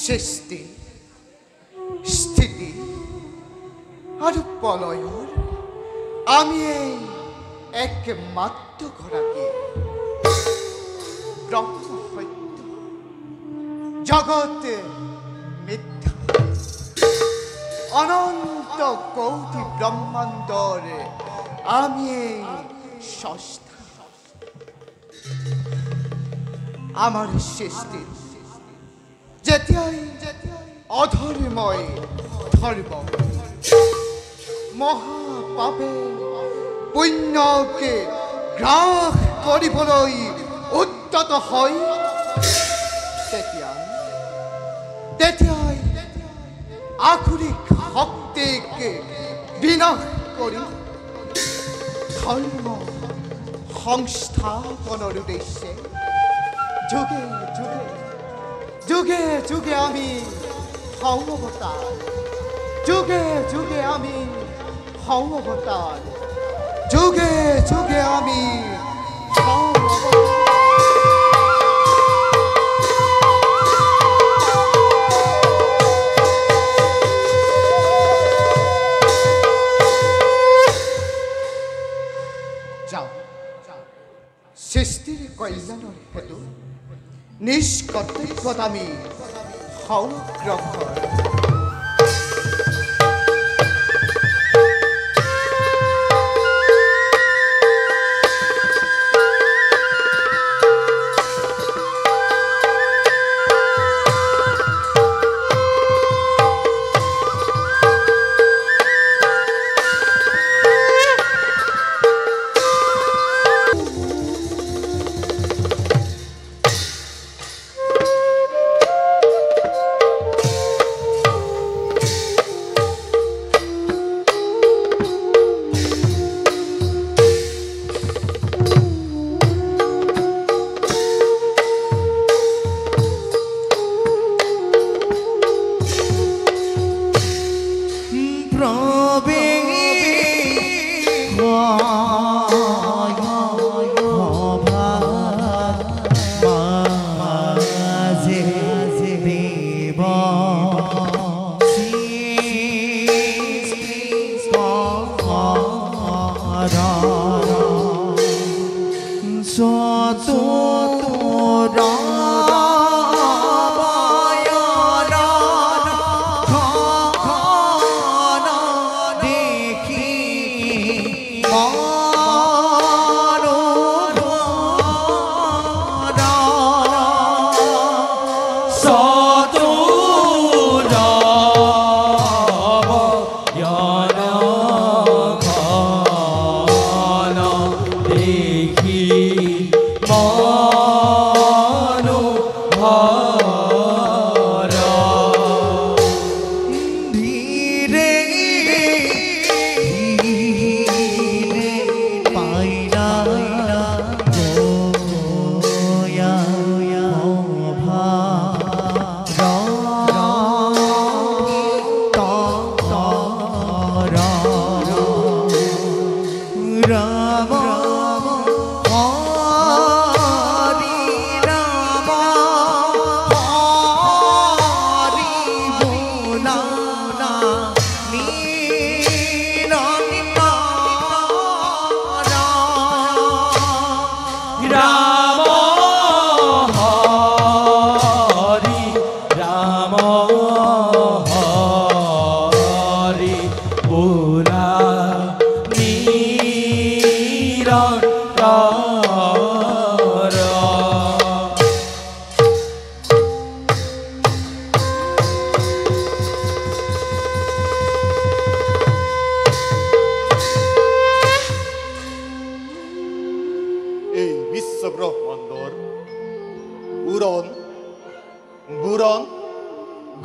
সৃষ্টি স্থিতি আর প্রলয়ের আমি এই একমাত্র ঘোড়াকে ব্রহ্ম সত্য জগতে মিথ্যা অনন্ত কোটি ব্রহ্মাণ্ডর আমি এই ষষ্ঠা আমার সৃষ্টি যেতিয়াই অধর্ময় ধর্ম মহাপাপে পুণ্যকে গ্রাস কৰিবলৈ উদ্যত হয় তেতিয়াই আখুৰিক শক্তিকে বিনাশ কৰি ধৰ্ম সংস্থাপনের উদ্দেশ্যে যুগে যুগে যুগে যুগে আমি অবতার, যুগে যুগে আমি অবতার, যুগে যুগে আমি সৃষ্টির কল্যাণের হেতু নিষ্কর্তব্যত আমি গ্রহণ।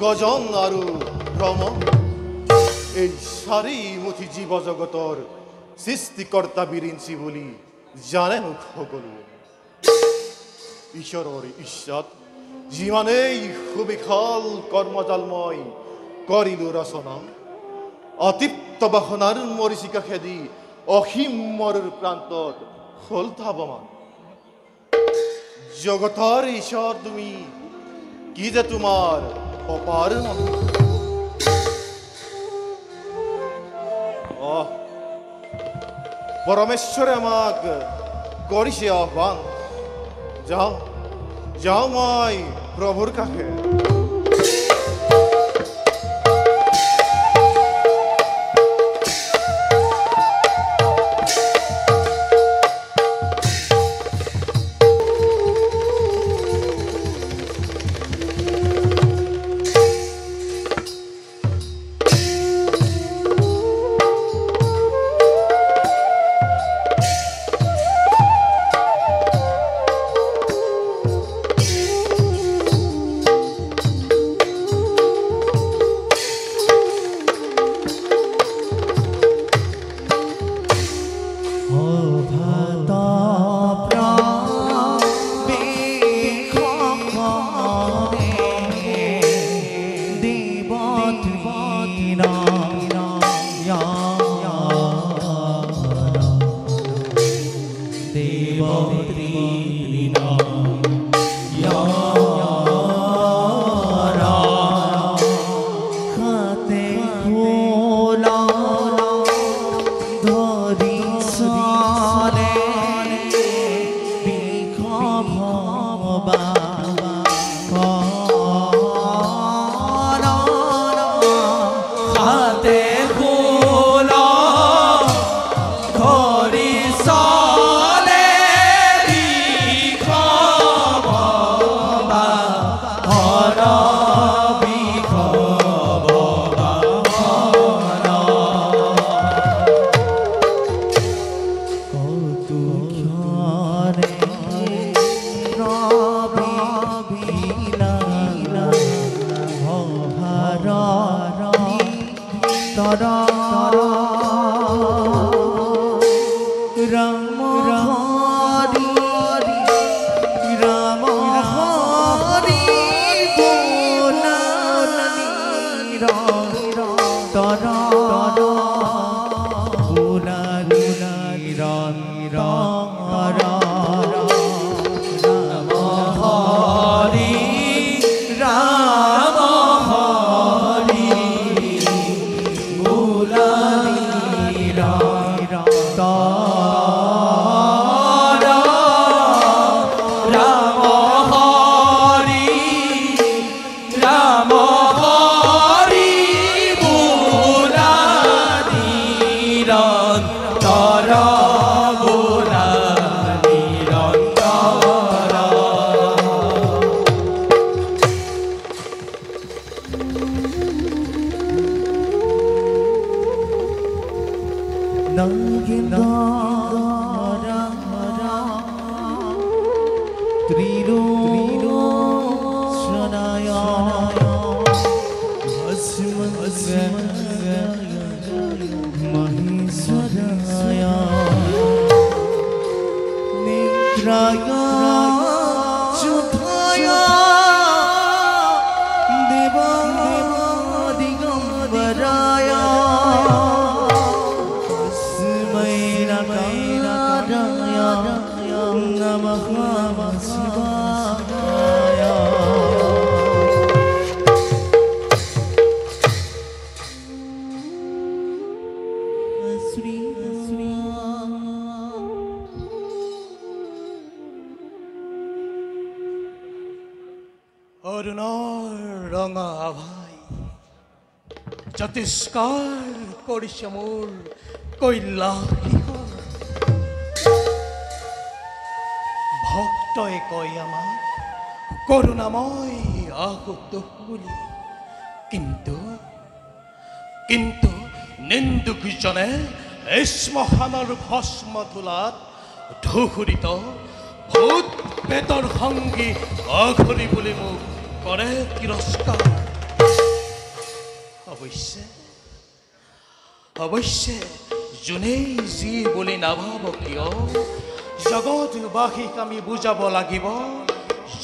গজন আৰু ভ্ৰমণ এই চাৰিমুঠি জীৱ জগতৰ সৃষ্টিকৰ্তা বিৰিঞ্চি বুলি জানে মোক সকলোৱে। ঈশ্বৰৰ ইচ্ছাত যিমানেই সুবিশাল কৰ্মজাল মই কৰিলো ৰচনা, অতৃপ্ত বাসনাৰ মৰিচিকা খেদি অসীম মৰুৰ প্ৰান্তত হ'ল ধাৱমান। জগতৰ ঈশ্বৰ তুমি, কি যে তোমাৰ অপাৰ পৰমেশ্বৰে আমাক কৰিছে আহ্বান, যাওঁ যাওঁ মই প্ৰভুৰ কাষে। জাতিষ্কাৰ কৰিছে মোৰ কৈলাসী ভক্তই কয় আমাক কৰুণাময় আহত বুলি, কিন্তু কিন্তু নিন্দুকজনে এই শ্মশানৰ ভস্ম ধূলাত ধুহুৰিত ভূত পেটৰ সংগী অঘৰী বুলি মোক কৰে তিৰস্কাৰ। অৱশ্যে যোনেই যি বুলি নাভাবক কিয় জগতবাসীক আমি বুজাব লাগিব,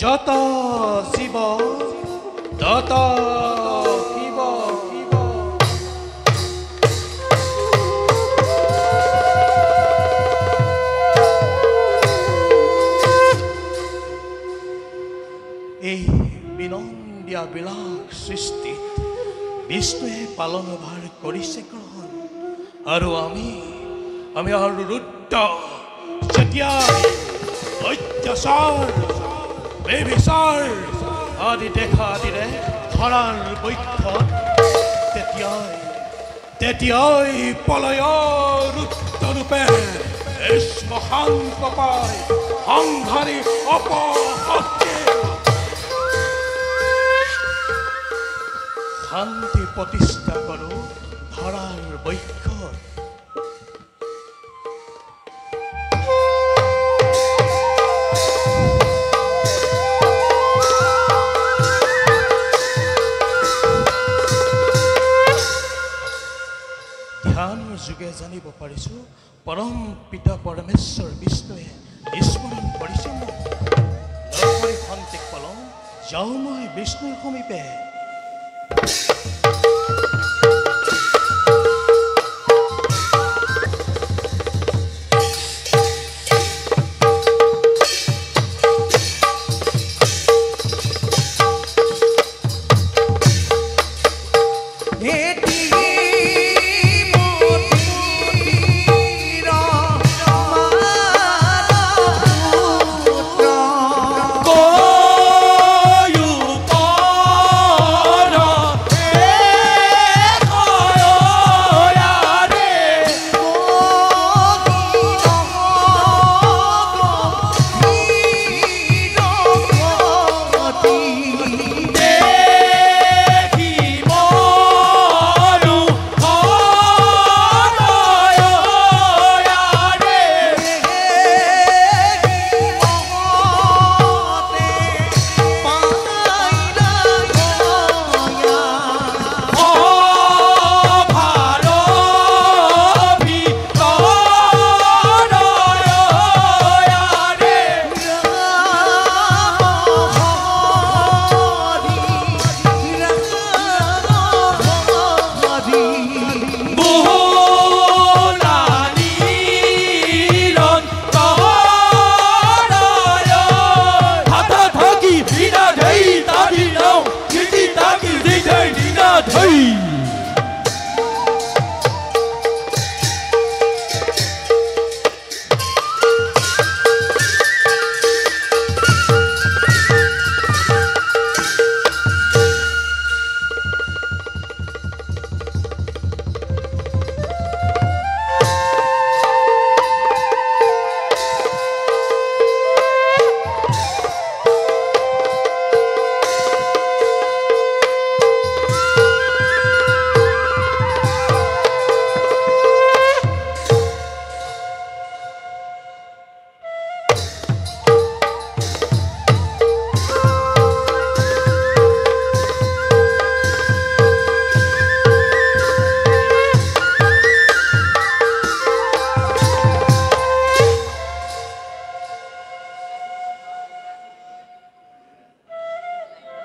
যত জীৱ তত শিৱ শিৱ। এই বিনন্দীয়া বিলাস সৃষ্টিত বিষ্ণুৱে পালনভাৰ কৰিছে গ্ৰহণ, আৰু আমি আৰু ৰুদ্ৰ যেতিয়াই অত্যাচাৰ বেবিচাৰ আদি দেখা দিলে ধৰাৰ বক্ষত, তেতিয়াই পলয় ৰুদ্ৰৰূপে এই শ্মশান কপাই সংহাৰী অপশক্তি শান্তি প্ৰতিষ্ঠা কৰোঁ ধৰাৰ বক্ষত। ধ্যান যোগে জানিব পাৰিছোঁ পৰম পিতা পৰমেশ্বৰ বিষ্ণুৱে স্মৰণ কৰিছে মোক। নৰহৰি শান্তিক পলম যাওঁ মই বিষ্ণুৰ সমীপে।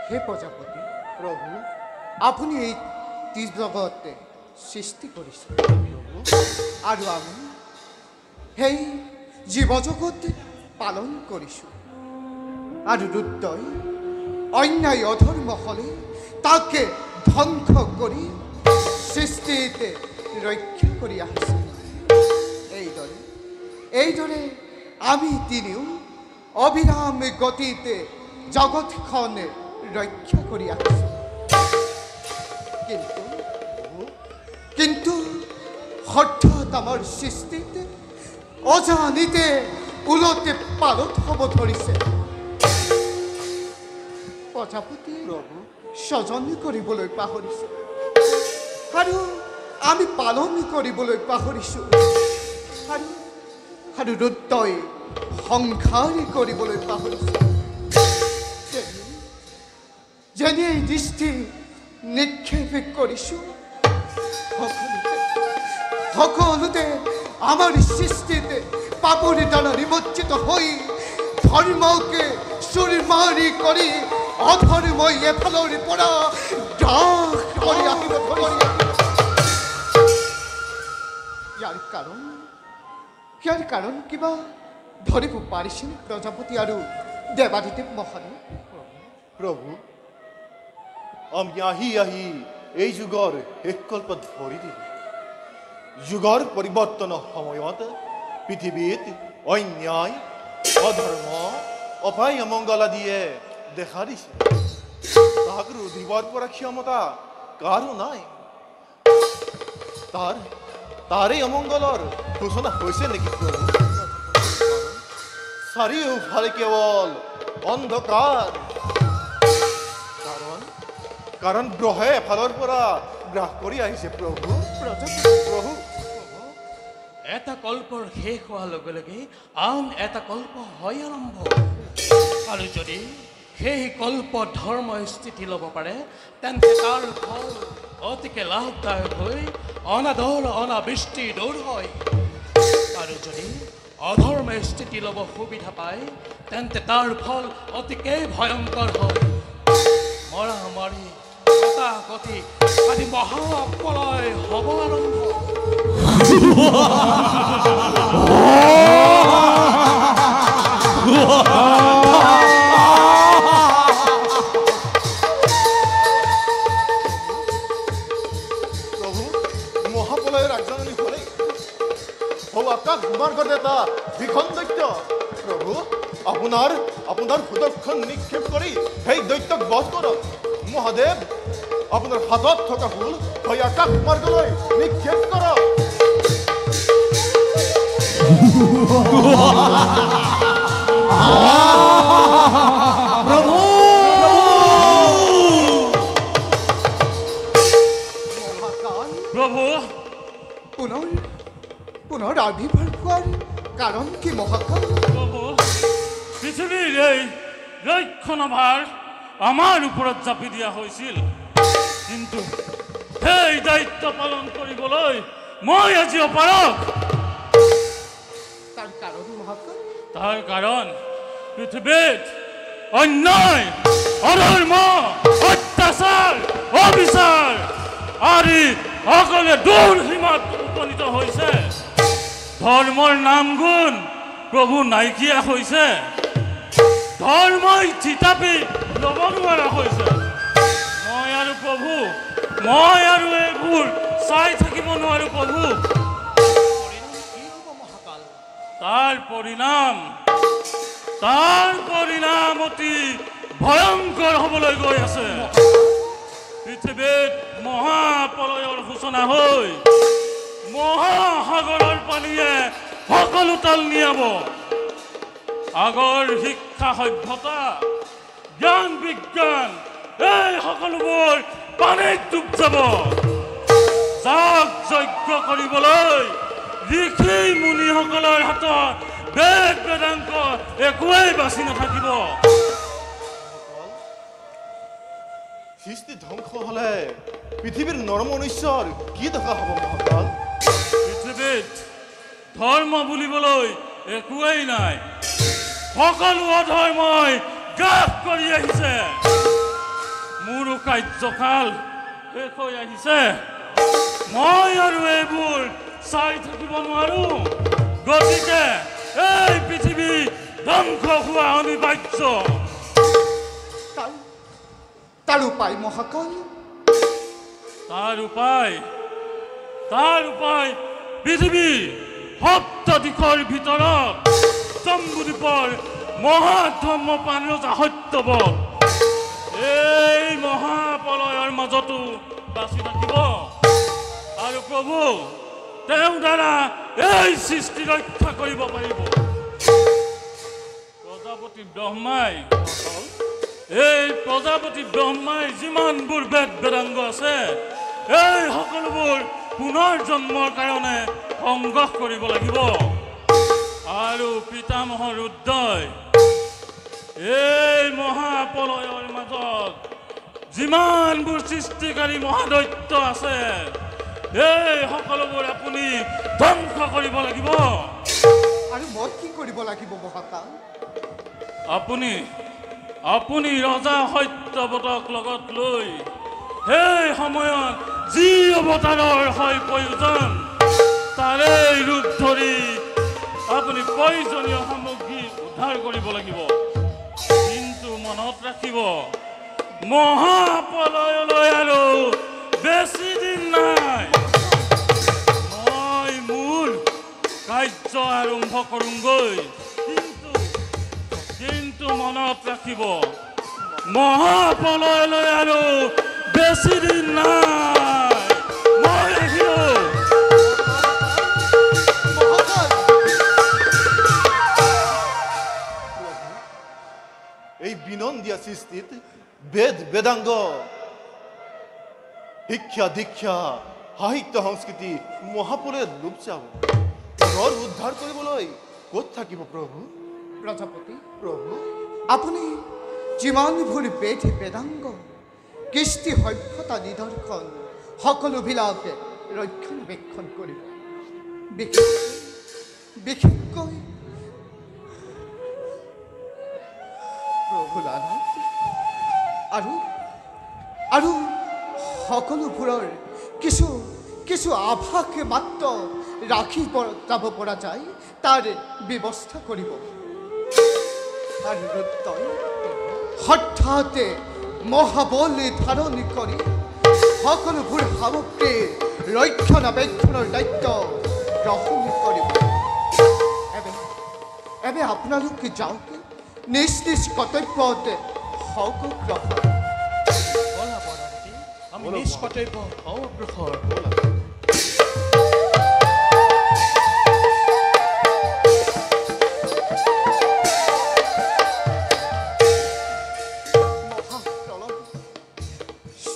হে প্ৰজাপতি, প্ৰভু আপুনি এই জগত সৃষ্টি কৰিছে আৰু আমি সেই জীৱ জগত পালন কৰিছোঁ আৰু ৰুদ্ৰই অন্যায় অধৰ্ম হ'লে তাকে ধ্বংস কৰি সৃষ্টিতে ৰক্ষা কৰি আহিছে। এইদৰে আমি তিনিও অবিৰাম গতিতে জগতখন ৰক্ষা কৰি আহিছোঁ। কিন্তু হঠাৎ আমাৰ সৃষ্টিতে অজানিতে উলটে পালট হ'ব ধৰিছে। প্ৰজাপতি স্বজন কৰিবলৈ পাহৰিছে আৰু আমি পালন কৰিবলৈ পাহৰিছোঁ আৰু ৰুদ্ৰই সংসাৰ কৰিবলৈ পাহৰিছোঁ। যেনে এই দৃষ্টি নিক্ষেপ কৰিছোঁ সকলোতে আমাৰ সৃষ্টিতে পাপৰি দ্বাৰা নিমজ্জিত হৈ ধৰ্মকে চুৰমাৰি কৰি অধৰ্মই এফালৰ পৰা দাস কৰি আহিব ধৰিছে। ইয়াৰ কাৰণ কিবা ধৰিব পাৰিছিল প্ৰজাপতি আৰু দেৱাদিদেৱ মহাদেৱ? প্ৰভু আমি আহি এই যুগৰ শেষ কল্প ধৰি দিলোঁ। যুগৰ পৰিৱৰ্তনৰ সময়ত পৃথিৱীত অন্যায় অধৰ্ম অপায় অমংগল আদিয়ে দেখা দিছে। তাক ৰোধিবৰ পৰা ক্ষমতা কাৰো নাই। তাৰে অমংগলৰ সূচনা হৈছে নেকি প্ৰভু? চাৰিওফালে কেৱল অন্ধকাৰ। কাৰণ গ্ৰহে এফালৰ পৰা গ্ৰাস কৰি আহিছে প্ৰভু। প্ৰভু এটা কল্পৰ শেষ হোৱাৰ লগে লগে আন এটা কল্প হয় আৰম্ভ। আৰু যদি সেই কল্প ধৰ্ম স্থিতি ল'ব পাৰে তেন্তে তাৰ ফল অতিকে লাভদায়ক হৈ অনাদৰ অনাবৃষ্টি দূৰ হয়। আৰু যদি অধৰ্ম স্থিতি ল'ব সুবিধা পায় তেন্তে তাৰ ফল অতিকে ভয়ংকৰ হয়। মৰা মাৰি কটা কটি আদি মহাপ্ৰলয় হ'ব আৰম্ভ। প্ৰভু মহাপ্ৰলয়ৰ আগজাননী হ'লেই আকাশ মাৰ্গত এটা ভীষণ দৈত্য। প্ৰভু আপোনাৰ সুদৰ্শন নিক্ষেপ কৰি সেই দৈত্যক বধ কৰক। মহাদেৱ আপোনাৰ হাতত থকা ফুল সেই আকাশ মাৰ্গলৈ নিক্ষেপ কৰক। প্ৰভু পুনৰ আবিৰ্ভাৱ হোৱাৰ কাৰণ কি মহাকাল? প্ৰভু পৃথিৱীৰ এই ৰক্ষণভাৰ আমাৰ ওপৰত জাপি দিয়া হৈছিল, কিন্তু সেই দায়িত্ব পালন কৰিবলৈ মই আজি অপাৰগ। তাৰ কাৰণ মহাকাল? তাৰ কাৰণ পৃথিৱীত অন্যায় অধৰ্ম অত্যাচাৰ অবিচাৰ আদি সকলে দূৰ সীমাত উপনীত হৈছে। ধৰ্মৰ নাম গুণ প্ৰভু নাইকিয়া হৈছে। ধৰ্মই থিতাপি ল'ব নোৱাৰা হৈছে। মই আৰু এইবোৰ চাই থাকিব নোৱাৰো প্ৰভু। তাৰ পৰিণাম অতি ভয়ংকৰ হ'বলৈ গৈ আছে। পৃথিৱীত মহাপ্ৰলয়ৰ সূচনা হৈ মহাসাগৰৰ পানীয়ে সকলো তাল নিয়াব। আগৰ শিক্ষা সভ্যতা জ্ঞান বিজ্ঞান এই সকলোবোৰ পানীত ডুব যাব। যাগ যজ্ঞ কৰিবলৈ ঋষি মুনিসকলৰ হাতত বেদ বেদান্ত একোৱেই বাচি নাথাকিব। সৃষ্টি ধ্বংস হলে পৃথিৱীৰ নৰ মনুষ্যৰ কি দশা হ'ব মহাকাল? পৃথিৱীত ধৰ্ম বুলিবলৈ একোৱেই নাই। সকলো অধৰ্মই গ্ৰাস কৰি আহিছে। মোৰো কাৰ্যকাল শেষ হৈ আহিছে মই আৰু এইবোৰ চাই থাকিব নোৱাৰো গতিকে এই পৃথিৱী ধ্বংস হোৱা অনিবাৰ্য তাৰ উপায় মহাকাল তাৰ উপায় পৃথিৱী সপ্তদিশৰ ভিতৰত জম্বুদ্বীপৰ মহাধৰ্মপান ৰজা সত্যবত এই মহাপ্ৰলয়ৰ মাজতো বাচি থাকিব আৰু প্ৰভু তেওঁৰ দ্বাৰা এই সৃষ্টি ৰক্ষা কৰিব পাৰিব প্ৰজাপতি ব্ৰহ্মাই যিমানবোৰ বেদ বেদাংগ আছে এই সকলোবোৰ পুনৰ জন্মৰ কাৰণে সংগ্ৰহ কৰিব লাগিব আৰু পিতামহ ৰুদ্ৰই এই মহাপ্ৰলয়ৰ মাজত যিমানবোৰ সৃষ্টিকাৰী মহাদৈত্য আছে এই সকলোবোৰ আপুনি ধ্বংস কৰিব লাগিব আৰু মই কি কৰিব লাগিব মহাকাল আপুনি ৰজা সত্যবতক লগত লৈ সেই সময়ত যি অৱতাৰৰ হয় প্ৰয়োজন তাৰে ৰূপ ধৰি আপুনি প্ৰয়োজনীয় সামগ্ৰী উদ্ধাৰ কৰিব লাগিব কিন্তু মনত ৰাখিব মহাপ্ৰলয়লৈ আৰু বেছি দিন নাই মই মোৰ কাৰ্য আৰম্ভ কৰোঁগৈ কিন্তু মনত ৰাখিব মহাপ্ৰলয়লৈ আৰু বেছি দিন নাই মই আহিলো এই বিনন্দীয়া সৃষ্টিত বেদ বেদাংগ শিক্ষা দীক্ষা সাহিত্য সংস্কৃতি মহাপ্ৰলয়ত ডুব যাব ঘৰ উদ্ধাৰ কৰিবলৈ ক'ত থাকিব প্ৰভু প্ৰজাপতি প্ৰভু আপুনি যিমানবোৰ বেদ বেদাংগ কৃষ্টি সভ্যতা নিদৰ্শন সকলোবিলাকে ৰক্ষণাবেক্ষণ কৰিব বিশেষকৈ প্ৰভু ৰাধা আৰু সকলোবোৰৰ কিছু আভাসে মাত্ৰ ৰাখি যাব পৰা যায় তাৰ ব্যৱস্থা কৰিব আৰু ৰুদ্ৰই হঠাতে মহাবলী ধাৰণ কৰি সকলোবোৰ সামগ্ৰীৰ ৰক্ষণাবেক্ষণৰ দায়িত্ব গ্ৰহণ কৰিব এবে আপোনালোকে যাওক নিজ নিজ কৰ্তব্যত হওক গ্ৰহণ আমি নিজ কৰ্তব্য অগ্ৰসৰ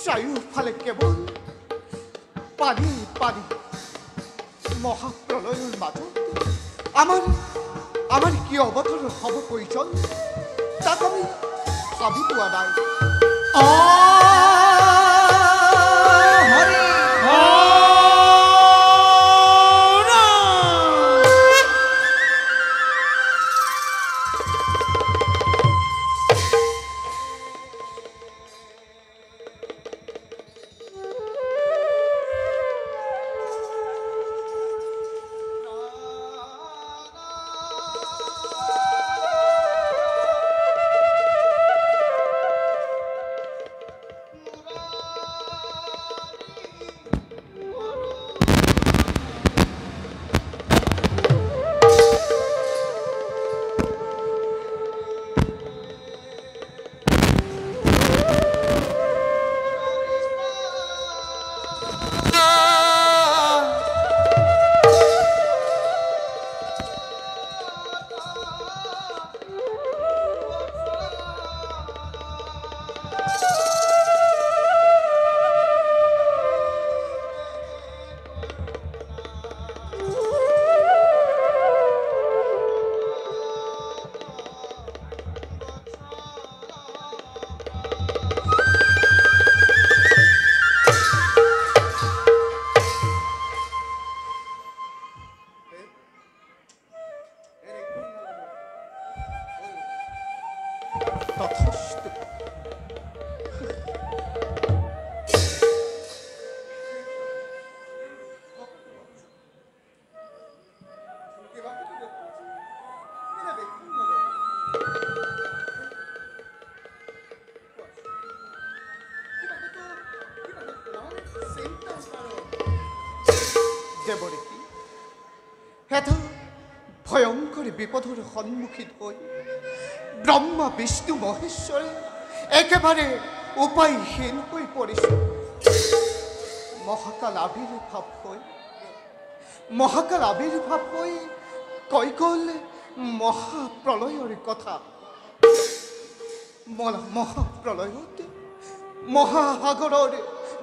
চাৰিওফালে কেৱল পানী মহাপ্ৰলয়ৰ মাজত আমাৰ কি অৱতাৰ হ'ব প্ৰয়োজন তাক আমি ভাবি পোৱা নাই বিপদৰ সন্মুখীন হৈ ব্ৰহ্মা বিষ্ণু মহেশ্বৰে একেবাৰে উপায়হীন হৈ পৰিছে। মহাকাল আবিৰ্ভাৱ হৈ কৈ গ'ল মহাপ্ৰলয়ৰ কথা। মহাপ্ৰলয়ত মহাসাগৰৰ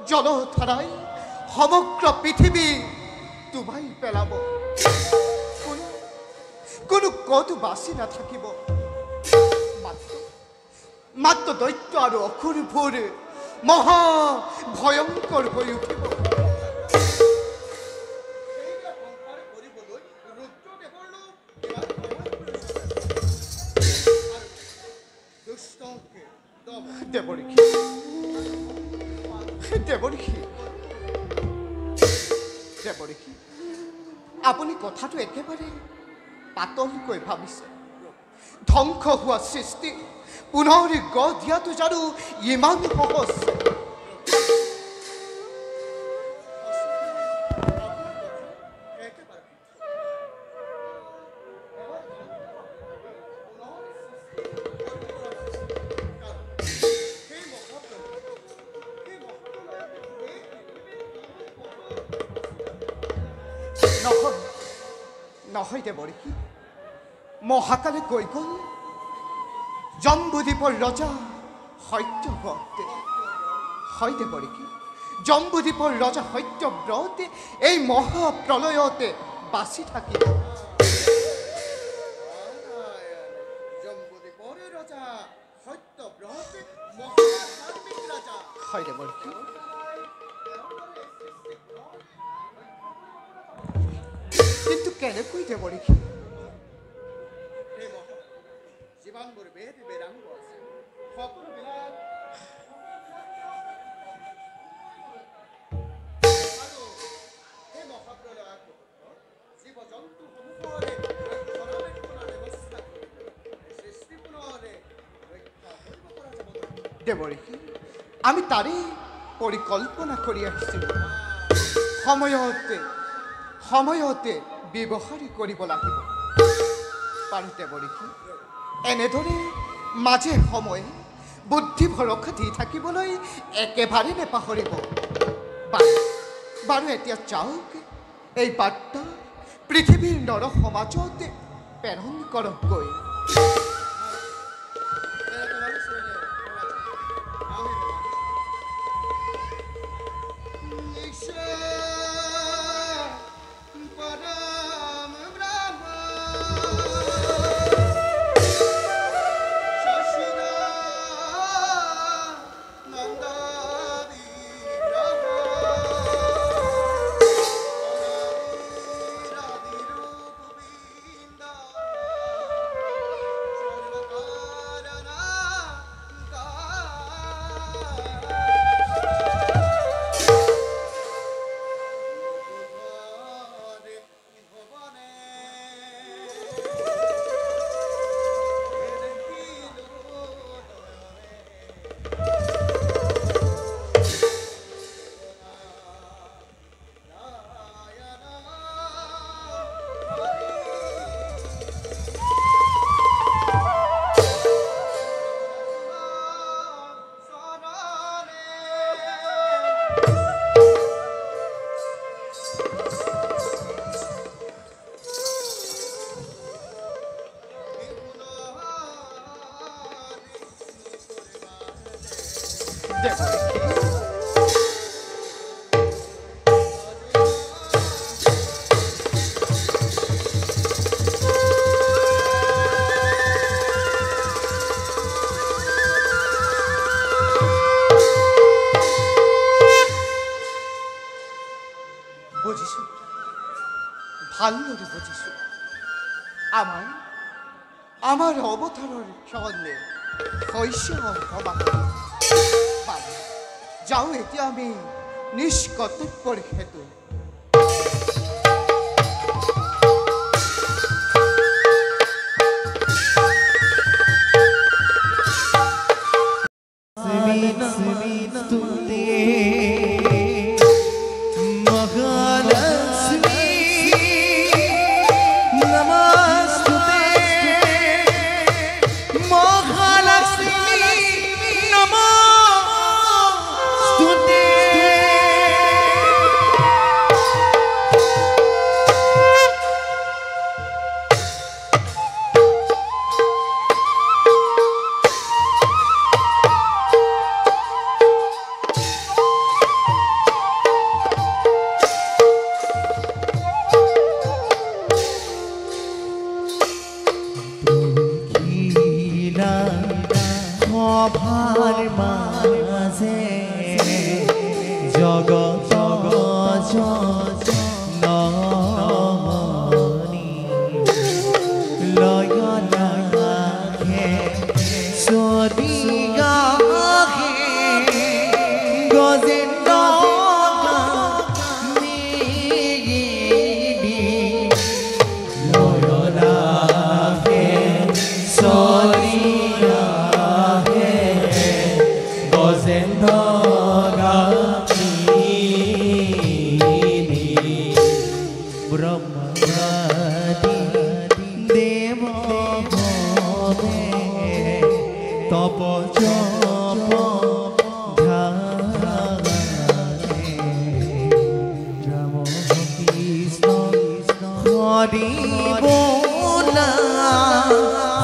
জলধাৰাই সমগ্ৰ পৃথিৱী ডুবাই পেলাব। কোনো ক'তো বাচি নাথাকিব। মাত্ৰ দৈত্য আৰু অসুৰবোৰ মহা ভয়ংকৰ হৈ উঠিব। দেৱৰীষি, আপুনি কথাটো একেবাৰে পাতলকৈ ভাবিছে। ধ্বংস হোৱা সৃষ্টি পুনৰ গঢ় দিয়াটো জানো ইমান সহজ? নহয় দেৱৰীষি, মহাকালে কৈ গ'ল জম্বুদ্বীপৰ ৰজা সত্যব্ৰতে। হয় দেৱৰীষি, জম্বুদ্বীপৰ ৰজা সত্যব্ৰতে এই মহাপ্ৰলয়তে বাচি থাকিব। হয় দেৱৰীষি, কিন্তু কেনেকৈ দেৱৰীষি? যিমানবোৰ বেদ বেদাংগ আছে সকলোবিলাক আৰু সেই মহাপ্ৰলয় জীৱ জন্তুসমূহৰে ৰক্ষণাবেক্ষণৰ ব্যৱস্থা কৰি সৃষ্টি পুনৰে ৰক্ষা কৰিব পৰা যাব। দেৱৰীষি, আমি তাৰে পৰিকল্পনা কৰি আহিছিলোঁ। সময়তে ব্যৱহাৰ কৰিব লাগিব। পাৰো দেৱৰীষি, এনেদৰে মাজে সময়ে বুদ্ধি ভৰসা দি থাকিবলৈ একেবাৰে নেপাহৰিব। বাৰু এতিয়া যাওক, এই বাৰ্তা পৃথিৱীৰ নৰ সমাজত প্ৰেৰণ কৰকগৈ। বুঝিছোঁ, ভালদৰে বুজিছোঁ। আমাৰ অৱতাৰৰ ক্ষণে হৈছে সমাগম। যাওঁ এতিয়া আমি নিজ কৰ্তব্যৰ হেতু। महालक्ष्मी नमस्ते। সভার মাঝে জগত জননী লয় লাখে সদি গাহে গজেন্দ্র তপ জপ রাম কৃষ্ণ হরি বোলা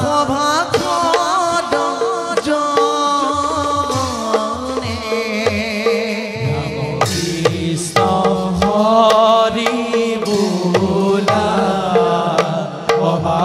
সভা কৃষ্ণ হরি বোলা সভা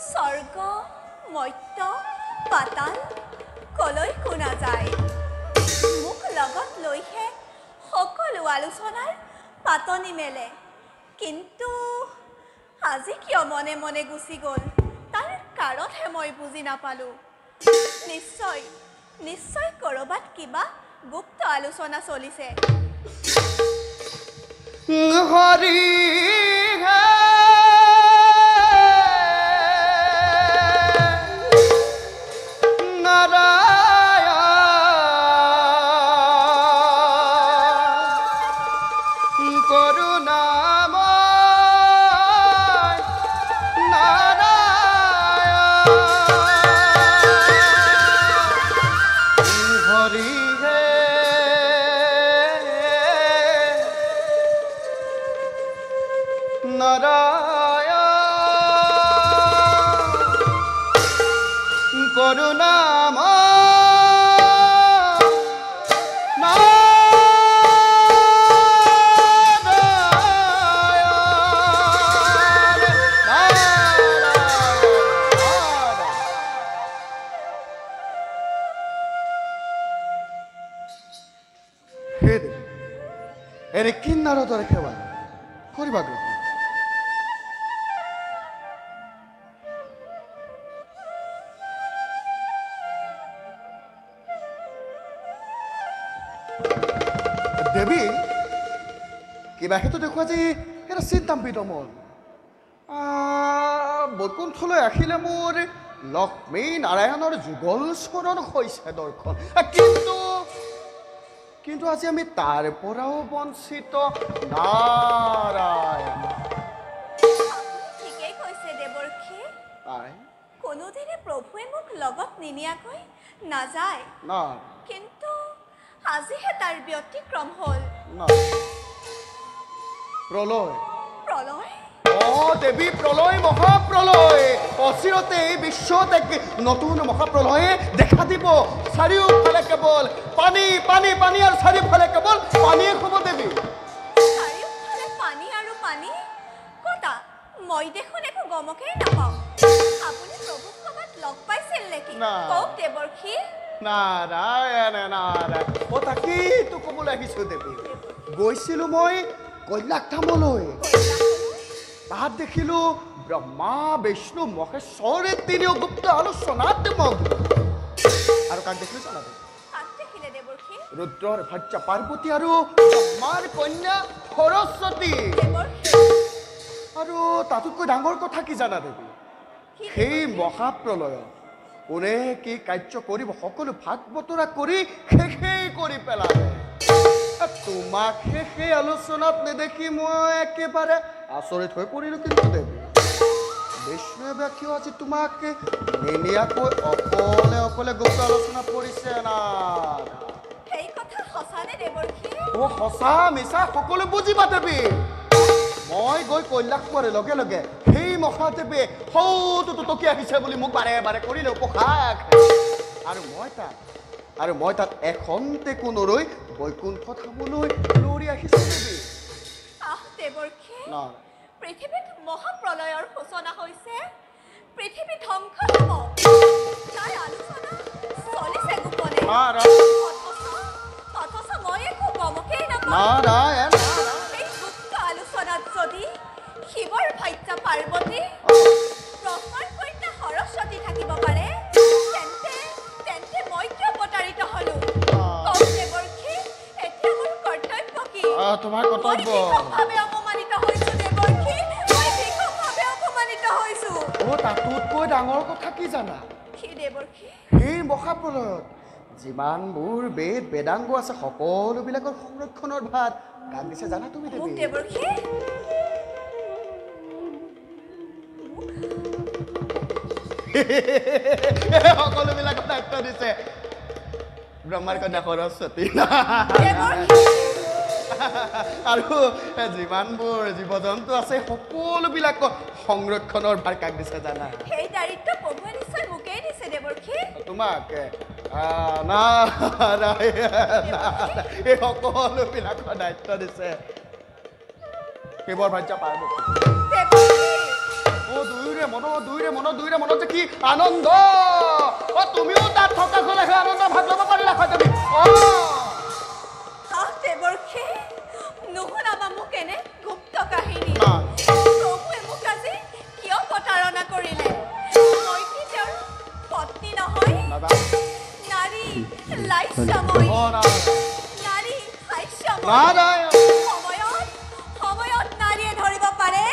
স্বর্গ মৰ্ত্য পাতাল কলৈ শুনা যায় মোক লগত লৈহে সকলো আলোচনাৰ পাতনি মেলে কিন্তু আজি কিয় মনে মনে গুচি গ'ল তাৰ কাৰণহে মই বুজি নাপালো নিশ্চয় কৰবাত কিবা গুপ্ত আলোচনা চলিছে হৰি এনে কিন্নাৰৰ দৰে সেৱা কৰিবা গ্ৰহণ দেৱী কিবা সেইটো দেখুৱা যে এটা চিন্তাম্বিত মন বৈকুণ্ঠলৈ আহিলে মোৰ লক্ষ্মী নাৰায়ণৰ যুগল স্মৰণ হৈছে দৰ্শন কিন্তু আজি আমি তাৰ পৰাও বঞ্চিত নাৰায়ণ ঠিকেই কৈছে দেৱৰ্ষী কোনোদিনে প্ৰভুৱে মোক লগত নিনিয়াকৈ নাযায় কিন্তু আজিহে তাৰ ব্যতিক্ৰম হ'ল প্ৰলয় দেৱী প্ৰলয় মহাপ্ৰলয় অচিৰতে এই বিশ্বত এক নতুন মহাপ্ৰলয়ে দেখা দিব চাৰিওফালে কেৱল পানী পানী পানী আৰু চাৰিওফালে কেৱল পানীয়ে হ'ব দেৱী চাৰিওফালে পানী আৰু পানী কতা মই দেখোন একো গমকেই নাপাওঁ আপুনি প্ৰভুক ক'ৰবাত লগ পাইছিল নেকি কওক দেৱৰ্ষী নাৰায়ণ তাকেইতো ক'বলৈ আহিছোঁ দেৱী গৈছিলোঁ মই কৈলাশধামলৈ তাত দেখিলোঁ ব্ৰহ্মা বিষ্ণু মহেশ্বৰে তিনিও গুপ্ত আলোচনাত মগ্ন আৰু কাক দেখিলোঁ জানা ৰুদ্ৰৰ ভাৰ্যা পাৰ্বতী আৰু ব্ৰহ্মাৰ কন্যা সৰস্বতী আৰু তাতোতকৈ ডাঙৰ কথা কি জানা দেৱী সেই মহাপ্ৰলয়ত কোনে কি কাৰ্য কৰিব সকলো ভাগ বতৰা কৰি শেষেই কৰি পেলালে তোমাক সেই আলোচনাত নেদেখি মই একেবাৰে আচৰিত হৈ পৰিলোঁ কিন্তু দেৱী বিষ্ণুৱে কিয় আজি তোমাক নিনিয়াকৈ অকলে অকলে গুপ্ত আলোচনা কৰিছে না সেই কথা সঁচানে দেৱৰ্ষি সঁচা মিছা সকলো বুজিবা দেৱী মই গৈ কৈলাশ পোৱাৰ লগে লগে সেই মহাদেৱে সৌটো টুটকি আহিছে বুলি মোক বাৰে বাৰে কৰিলে উপহাস আৰু মই তাত এখন্তেকো নৰৈ বৈকুণ্ঠ ধামলৈ দৌৰি আহিছোঁ দেৱী দেৱৰ্ষি না পৃথিৱীত মহাপ্ৰলয়ৰ সূচনা হৈছে পৃথিৱী ধ্বংস হ'ব তাৰ আলোচনা চলিছে গোপনে অথচ মই একো গমকেই নাপাওঁ এই গুপ্ত আলোচনাত যদি শিৱৰ ভাৰ্যা পাৰ্বতী ব্ৰহ্মাৰ কন্যা সৰস্বতী থাকিব পাৰে তেন্তে মই কিয় প্ৰতাৰিত হলো দেৱৰ্ষি এতিয়া মোৰ কৰ্তব্য কি তোমাৰ কৰ্তব্য ভাৱে অপমানিত হৈছো দেৱৰ্ষি মই ভীষণভাৱে অপমানিত হৈছো তাতোতকৈ ডাঙৰ কথা কি জানা কি দেৱৰ্ষি সেই মহাপ্ৰলয়ত যিমানবোৰ বেদ বেদাংগ আছে সকলোবিলাকৰ সংৰক্ষণৰ ভাৰ কাক দিছে জানা তুমি মোক দেৱৰ্ষি সকলোবিলাকৰ দায়িত্ব দিছে ব্ৰহ্মাৰ কন্যা সৰস্বতী আৰু যিমানবোৰ জীৱ জন্তু আছে সকলোবিলাকৰ সংৰক্ষণৰ ভাৰ কাক দিছে জানা সেই দায়িত্ব প্ৰভুৱে নিশ্চয় মোকেই দিছে দেৱৰ্ষি তোমাক এই সকলোবিলাকৰ দায়িত্ব দিছে শিৱৰ ভাৰ্যা পাৰ্বতী দুয়োৰে মনত যে কি আনন্দ তুমিও তাত থকা গ'লে সেই আনন্দ ভাগ ল'ব পাৰিলা হয় তুমি দেৱৰ্ষি নুশুনাবা মোক এনে গুপ্ত কাহিনী প্ৰভুৱে মোক আজি কিয় প্ৰতাৰণা কৰিলে মই কি তেওঁৰ পত্নী নহয় নাৰী লাস্যময়ী নাৰী হাস্যময়ী সময়ত নাৰীয়ে ধৰিব পাৰে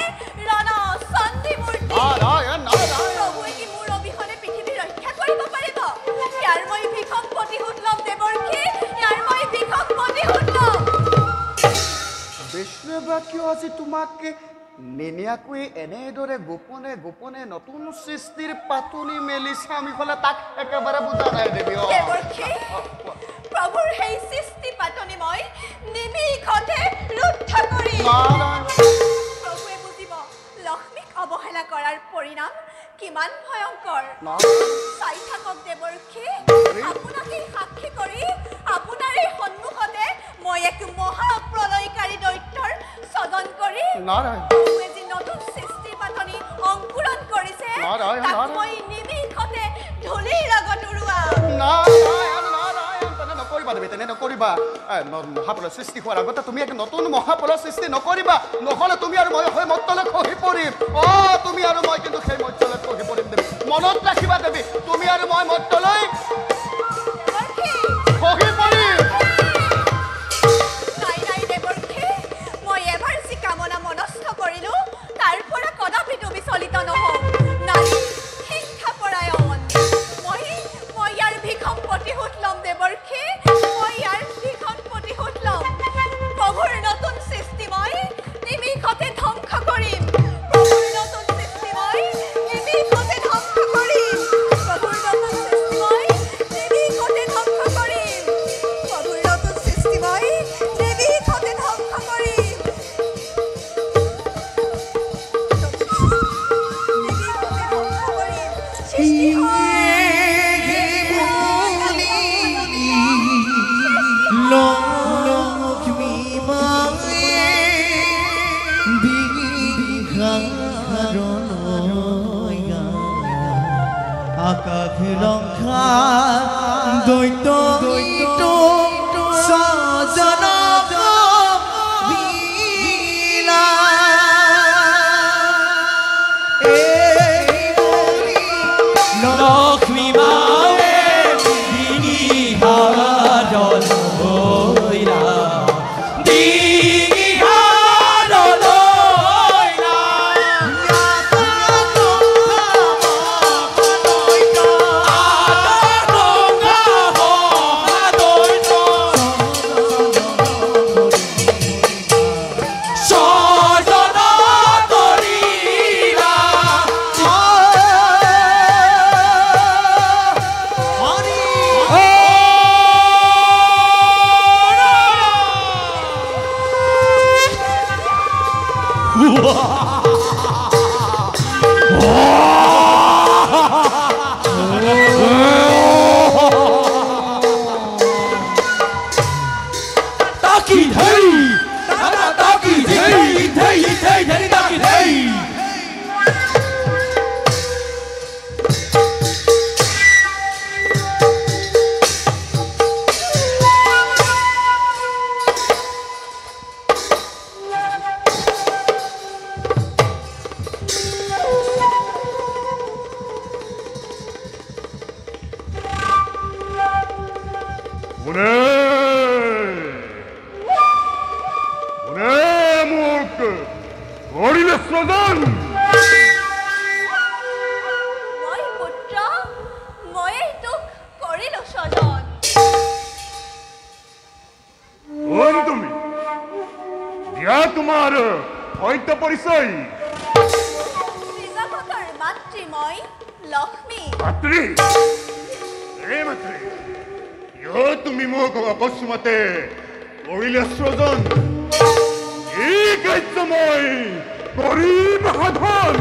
ৰণ চণ্ডী মূৰ্তি প্ৰভুৱে কি মোৰ অবিহনে পৃথিৱী ৰক্ষা কৰিব পাৰিব ইয়াৰ মই ভীষণ প্ৰতিশোধ ল'ম দেৱৰ্ষি ইয়াৰ মই ভীষণ প্ৰতিশোধ ল'ম বিষ্ণুৱে কিয় আজি তোমাক নিনিয়াকৈ এনেদৰে গোপনে গোপনে নতুন সৃষ্টিৰ পাতনি মেলিছে আমি ক'লে তাক একেবাৰে বুজা নাই দেৱী প্ৰভুৰ সেই সৃষ্টি পাতনি মই নিমিষতে ৰুদ্ধ কৰিম প্ৰভুৱে বুজিব লক্ষ্মীক অৱহেলা কৰাৰ পৰিণাম কিমান ভয়ংকৰ চাই থাকক দেৱৰ্ষি আপোনাকেই সাক্ষী কৰি আপোনাৰ এই সন্মুখতে মই এক মহাপ্ৰলয়কাৰী দৈত্যৰ ছদন কৰি প্ৰভুৱে যি নতুন সৃষ্টি পাতনি অংকুৰণ কৰিছে তাক মই নিমিষতে ধূলিৰ লগত উৰুৱাম তেনে নকৰিবা মহাপ্ৰলয় সৃষ্টি হোৱাৰ আগতে তুমি এক নতুন মহাপ্ৰলয় সৃষ্টি নকৰিবা নহ'লে তুমি আৰু মই হৈ মৰ্ত্যলৈ খহি পৰিম তুমি আৰু মই কিন্তু সেই মৰ্ত্যলৈ খহি পৰিম দেৱী মনত ৰাখিবা দেৱী তুমি আৰু মই মৰ্ত্যলৈ খহি পৰিম নাই দেৱৰ্ষি মই এবাৰ যি কামনা মনস্থ কৰিলো তাৰ পৰা কদাপি তুমি চলিত নহ'ম নাৰী হিংসাপৰায়ণ মই ইয়াৰ ভীষণ প্ৰতিশোধ ল'ম দেৱৰ্ষি মই ইয়াৰ ভীষণ প্ৰতিশোধ ল'ম প্ৰভুৰ নতুন সৃষ্টি মই নিমিষতে ধ্বংস কৰিম প্ৰভুৰ নতুন সৃষ্টি মই নিমিষতে ধ্বংস কৰিম প্ৰভুৰ নতুন সৃষ্টি মই নিমিষতে ধ্বংস কৰিম প্ৰভুৰ নতুন সৃষ্টি মই নিমিষতে ধ্বংস কৰিম সৃষ্টি হয় লক্ষ্মী মায়ে আকাশ লংঘা দৈত্য সজনক বিলা লক্ষ্মী মায়ে কোনে মোক কৰিলে স্বজন মই পুত্ৰ ময়েই তোক কৰিলো স্বজন কোন তুমি দিয়া তোমাৰ সত্য পৰিচয় শ্ৰীজগতৰ মাতৃ মই লক্ষ্মী মাতৃ মাতৃ কিয় তুমি মোক অকস্মাতে কৰিলে স্বজন এই কাৰ্য মই কৰিম সাধন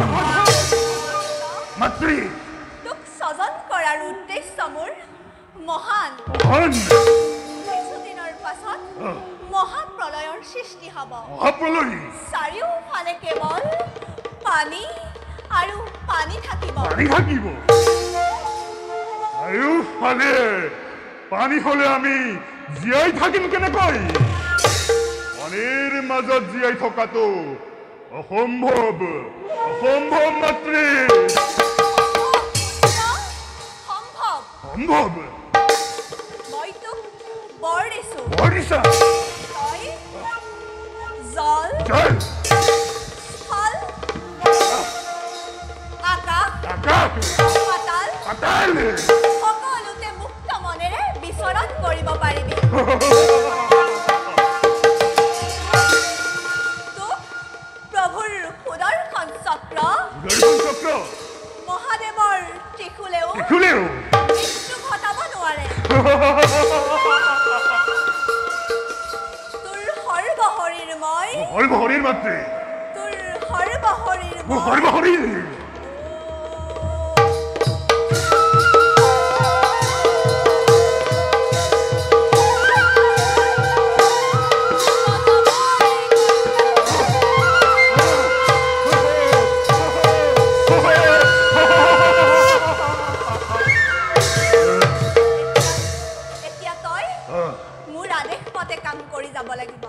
মাতৃ তোক স্বজন কৰাৰ উদ্দেশ্য মোৰ মহান কিছুদিনৰ পাছত মহাপ্ৰলয়ৰ সৃষ্টি হ'ব মহাপ্ৰলয় চাৰিওফালে কেৱল পানী আৰু পানী থাকিব পানী থাকিব চাৰিওফালে পানী হলে আমি জীয়াই থাকিম কেনেকৈ পানীৰ মাজত জীয়াই থকাটো অসম্ভৱ অসম্ভৱ মাতৃ সম্ভৱ সম্ভৱ মই তোক বৰ দিছো বৰ্ষা তই জল জল স্থল আকাশ আকাশ পাতাল পাতাল সকলোতে মুক্ত মনেৰে বিচৰণ কৰিব পাৰিবি তোক প্ৰভুৰ সুদৰ্শন চক্ৰ দৰ্শন চক্ৰ মহাদেৱৰ ত্ৰিশূলেও খুলেও মৃত্যু ঘটাব নোৱাৰে তোৰ সৰ্বশৰীৰ মই সৰ্বশৰীৰ মাতৃ তোৰ সৰ্বশৰীৰ মোৰ মই সৰ্বশৰীৰ এতিয়া তই মোৰ আদেশ মতে কাম কৰি যাব লাগিব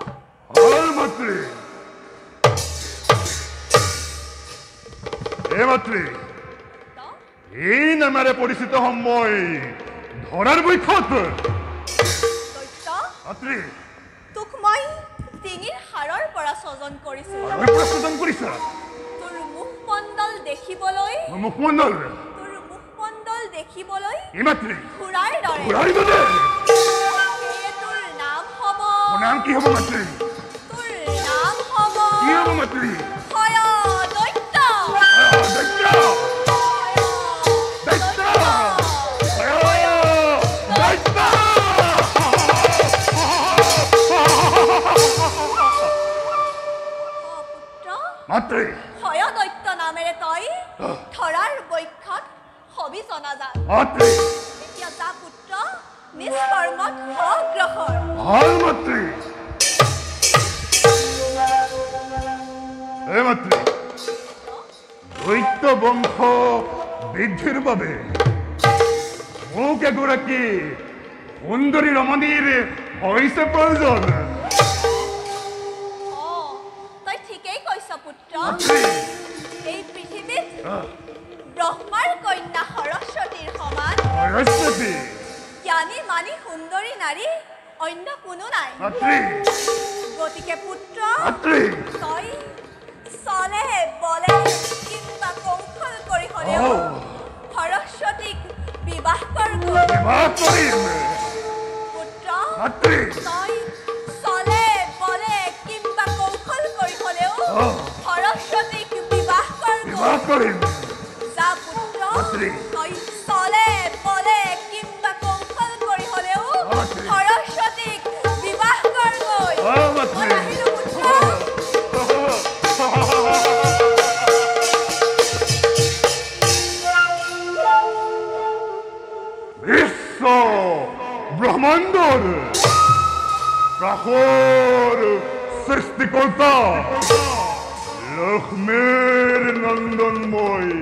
মাতৃ মাতৃ তো এই নামেৰে পৰিচিত সময় ধৰাৰ বৈঠত দৈত্য মাতৃ তোক মই ডিঙিৰ হাড়ৰ পৰা স্বজন কৰিছো আৰু প্ৰস্তুতন কৰিছা তোৰ মুখমণ্ডল দেখিবলৈ মুখমণ্ডল তোৰ মুখমণ্ডল দেখিবলৈ এই মাতৃ ঘোঁৰাৰ দৰে ঘূৰাই গলে সেয়ে তোৰ নাম হ'ব নাম কি হ'ব মাতৃ তোৰ নাম হ'ব কি হ'ব মাতৃ ভয় দৈত্য দৈত্য ভয় দৈত্য দৈত্য পুত্ৰ মাতৃ ভয় দৈত্য নামেৰে তই ধৰাৰ বৈক্ষত হবি জনাজাত মাতৃ এতিয়া যা পুত্ৰ নিজ কৰ্মত অগ্ৰসৰ ভাল মাতৃ মাতৃ দৈত্য বংশ বৃদ্ধিৰ বাবে মোক এগৰাকী সুন্দৰী ৰমণীৰ হৈছে প্ৰয়োজন তই ঠিকেই কৈছ পুত্ৰ মাতৃ এই পৃথিৱীত ব্ৰহ্মাৰ কন্যা সৰস্বতীৰ সমান সৰস্বতী জ্ঞানী মানি সুন্দৰী নাৰী অন্য কোনো নাই মাতৃ গতিকে পুত্ৰ মাতৃ তই চলে বলে কিংবা কৌশল কৰি হ'লেও সৰস্বতীক বিবাহ কৰিব বিবাহ কৰিম পুত্ৰ মাতৃ তই চলে বলে কিংবা কৌশল কৰি হ'লেও সৰস্বতীক বিবাহ বিবাহ কৰিম যা পুত্ৰ মাতৃ। তই চলে বলে কিংবা কৌশল কৰি হ'লেও মাতৃ। সৰস্বতীক বিবাহ কৰগৈ মাতৃ মই আহিলো পুত্ৰ বিশ্ব ব্ৰহ্মাণ্ডৰ প্ৰাসৰ সৃষ্টিকৰ্তা লক্ষ্মীৰ নন্দনময়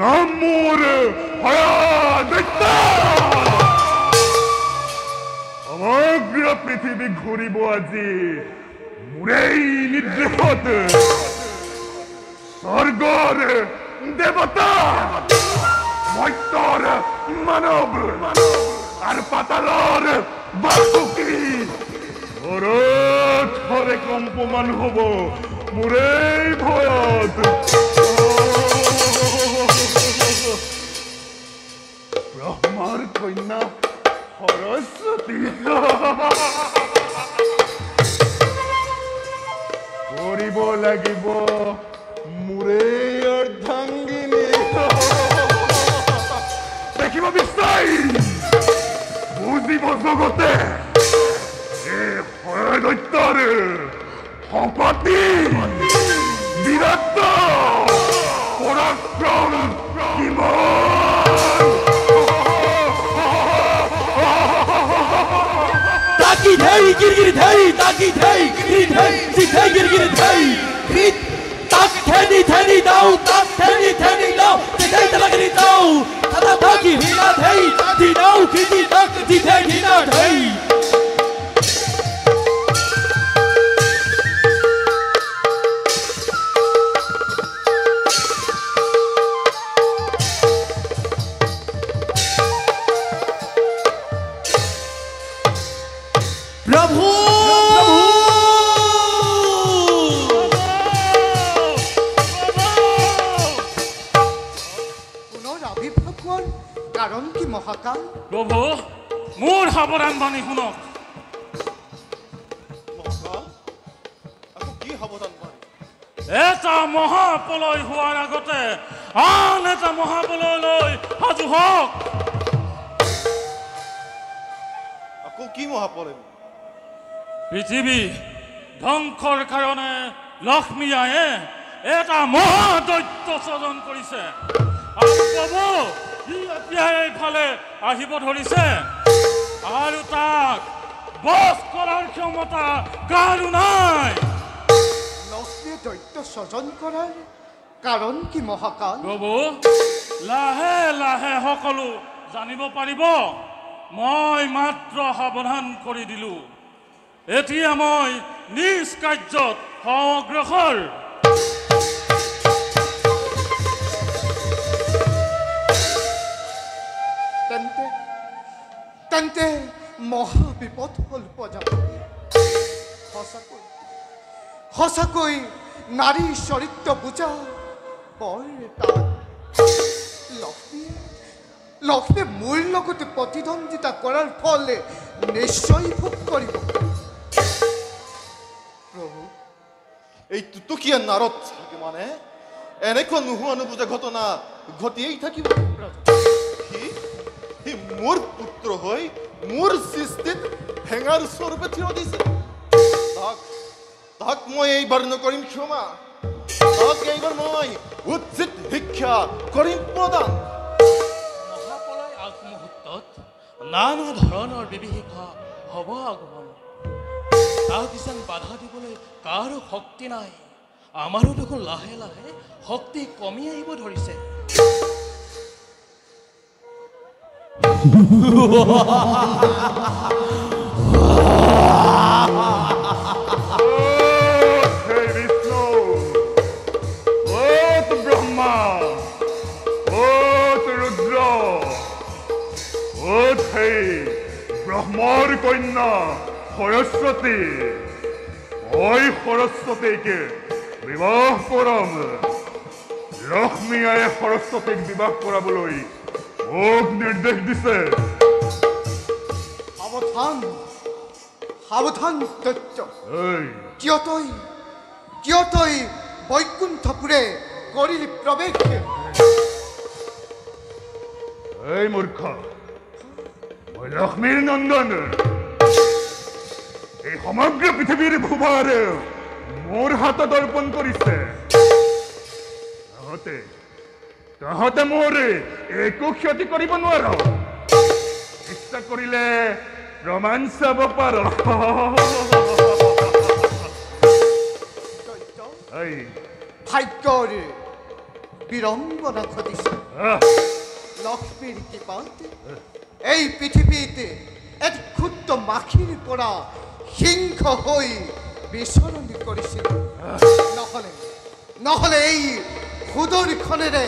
নাম মোৰ দৈত্য সমগ্ৰ পৃথিৱী ঘূৰিব আজি মোৰেই নিৰ্দেশত স্বৰ্গৰ দেৱতা মৰ্ত্যৰ মানৱ আৰ পাতালৰ বাসুকি ঘৰত হৰে কম্পমান হব মোৰেই ভয়ত ব্ৰহ্মাৰ কন্যা সৰস্বতী কৰিব লাগিব মোৰেই অৰ্ধাংগিনী দেখিব বিচাৰি বুজিব জগতে এই হৰ দৈত্যৰ সম্পত্তি বীৰত্ব পৰাক্ৰম ताकि धई गिरगिर धई ताकि धई गिरगिर धई जिधई गिरगिर धई फिर ताक थेनी दाऊ ताक थेनी दाऊ जिधई तलगरी दाऊ तथा ताकि हिना धई दिनाऊ किती ताक जिधई हिना धई प्रभु পুনৰ আবিৰ্ভাৱ হোৱাৰ কাৰণ কি মহাকাল? প্ৰভু মোৰ সাৱধান বাণী শুনক মহাকাল আকৌ কি সাৱধান পাৰি এটা মহাপ্ৰলয় হোৱাৰ আগতে আন এটা মহাপ্ৰলয়লৈ সাজু হওক আকৌ কি মহাপৰে পৃথিৱী ধ্বংসৰ কাৰণে লক্ষ্মী আয়ে এটা মহাদৈত্য স্বজন কৰিছে আৰু প্ৰভু সি এতিয়া এইফালে আহিব ধৰিছে আৰু তাক বশ কৰাৰ ক্ষমতা কাৰো নাই লক্ষ্মীয়ে দৈত্য স্বজন কৰাৰ কাৰণ কি মহাকাল? প্ৰভু লাহে লাহে সকলো জানিব পাৰিব মই মাত্ৰ সাৱধান কৰি দিলোঁ এতিয়া মই নিজ কাৰ্যত অগ্ৰসৰ তেন্তে তেন্তে মহাবিপদ হ'ল প্ৰজাপতি সঁচাকৈ সঁচাকৈ নাৰী চৰিত্ৰ বুজা বৰ টান লক্ষ্মীয়ে মোৰ লগতে প্ৰতিদ্বন্দ্বিতা কৰাৰ ফলে নিশ্চয় ভোগ কৰিব প্ৰভু এই টুটুকীয়া নাৰত থাকে মানে এনেকুৱা নোহোৱা নুবুজা ঘটনা ঘটিয়েই থাকিব সি মোৰ পুত্ৰ হৈ মোৰ সৃষ্টিত হেঙাৰ স্বৰূপে থিয় দিছে তাক মই এইবাৰ নকৰিম ক্ষমা তাক এইবাৰ মই উচিত শিক্ষা কৰিম প্ৰদান মহাপ্ৰলয় আগমুহূৰ্তত নানা ধৰণৰ বিভীষিকা হ'ব আগমন তাক যেন বাধা দিবলৈ কাৰো শক্তি নাই আমাৰো দেখোন লাহে লাহে শক্তি কমি আহিব ধৰিছে হে বিষ্ণু ওত ব্ৰহ্মা ওত ৰুদ্ৰ ওত হে ব্ৰহ্মৰ কন্যা সৰস্বতী মই সৰস্বতীকে বিবাহ কৰাম লক্ষ্মী আয়ে সৰস্বতীক বিবাহ কৰাবলৈ মোক নিৰ্দেশ দিছে সাৱধান সাৱধান দৈত্য এই কিয় তই বৈকুণ্ঠপুৰে কৰিলি প্ৰৱেশ এই মূৰ্খ মই লক্ষ্মীৰ নন্দন এই সমগ্ৰ পৃথিৱীৰ ভূভাৰ মোৰ হাতত অৰ্পণ কৰিছে তহঁতে মোৰ একো ক্ষতি কৰিব নোৱাৰ ইচ্ছা কৰিলে প্ৰমাণ চাব পাৰ এই ভাগ্যৰ বিড়ম্বনা ঘটিছে আহ, লক্ষ্মীৰ কৃপাত এই পৃথিৱীত এক ক্ষুদ্ৰ মাখিৰ পৰা সিংহ হৈ বিচৰণি কৰিছিল নহলে এই সুদৰ্শনেৰে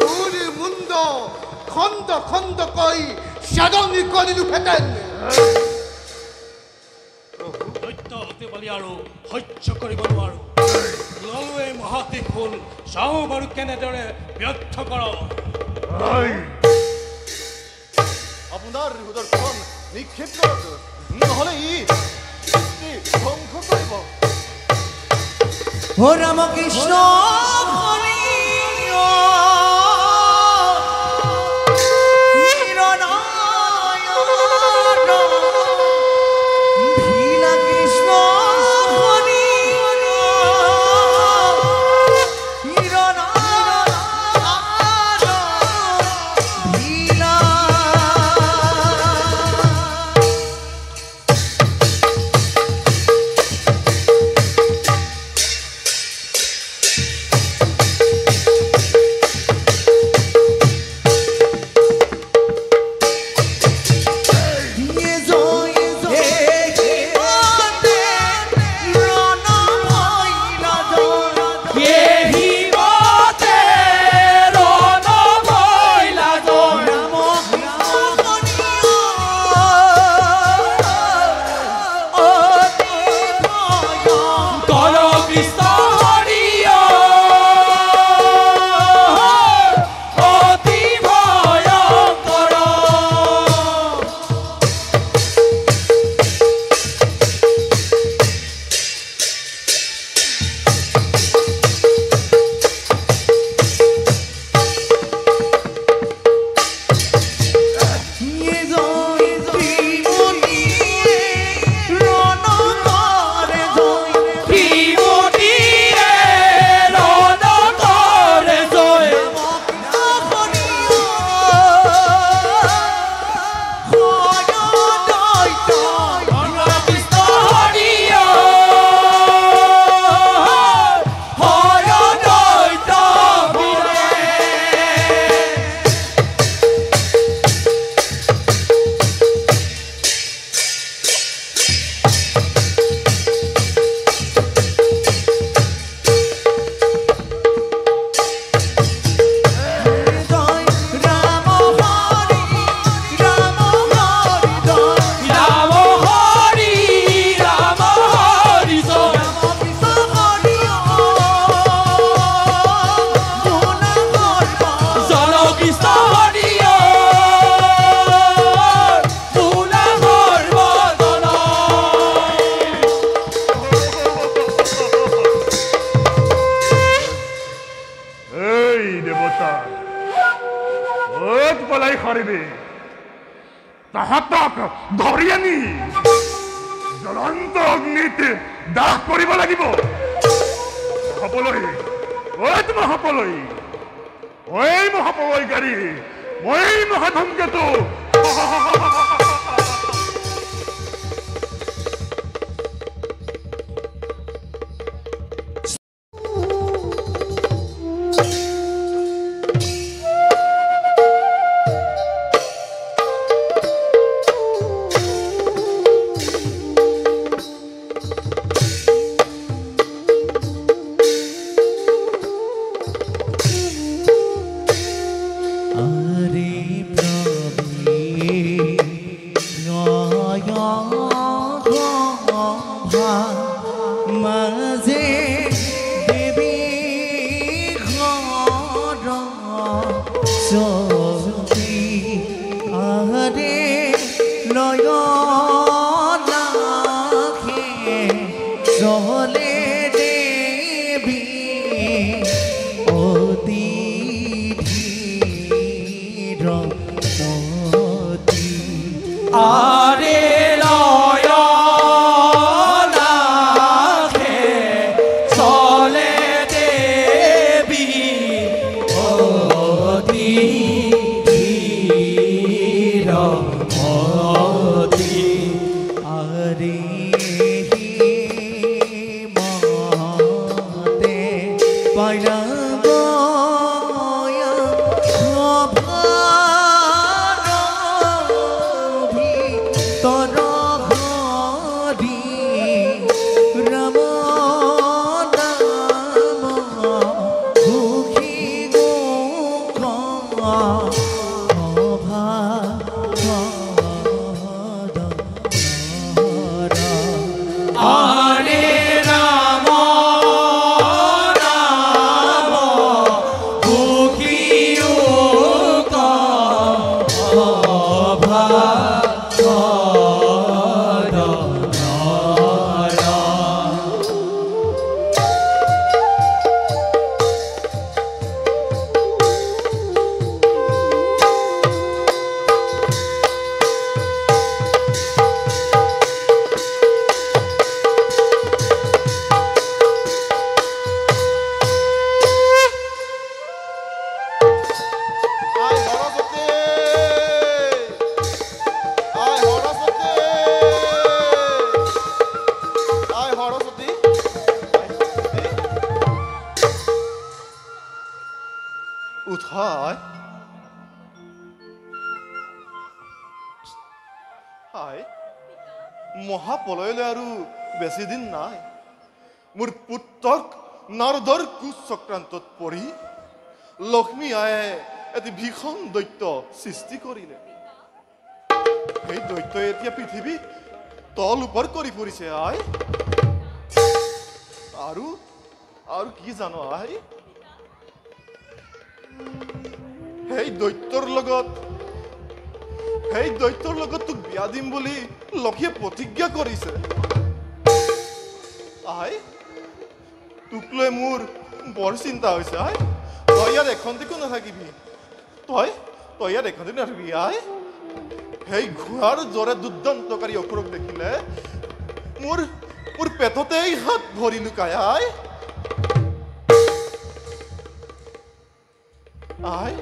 তোৰ মুণ্ড খণ্ড খণ্ডকৈ সাদঙ্গি কৰে দিলু ফেতেন দৈত্য অতি বলি আৰু সহ্য কৰিব নোৱাৰো ললোৱে মহাত্ৰিশূল চাওঁ বাৰু কেনেদৰে ব্যৰ্থ কৰ আপোনাৰ সুদৰ্শন নিক্ষেপ কৰক নহ'লে ই ধ্বংস কৰিব ও ৰাম কৃষ্ণ হৰি ভীলা কৃষ্ণ হৰি ভীলা তাহাতক ধৰি আনি জ্বলন্ত অগ্নিত দাহ কৰিব লাগিব মহাপলয় মহাপলয় মহাপলয়কাৰী মহাধমকেতু Oh উঠাই হাই মহাপলয়লৈ আৰু বেছি দিন নাই মোৰ পুত্ৰক নাৰদৰ কুচক্ৰান্তত পৰি লক্ষ্মী আয়ে এটি ভীষণ দৈত্য সৃষ্টি কৰিলে সেই দৈত্যই এতিয়া পৃথিৱী তল ওপৰ কৰি ফুৰিছে আই আৰু আৰু কি জানো আই সেই দৈত্যৰ লগত তোক বিয়া দিম বুলি লক্ষীয়ে প্ৰতিজ্ঞা কৰিছে আই তোক লৈ মোৰ বৰ চিন্তা হৈছে আই তই ইয়াত এখন্তেকো নাথাকিবি তই ইয়াত এখন্তেকো নাথাকিবি আই সেই ঘোঁৰাৰ দৰে দুৰ্দান্তকাৰী অসুৰক দেখিলে মোৰ পেটতেই হাত ভৰি লুকায় আই আই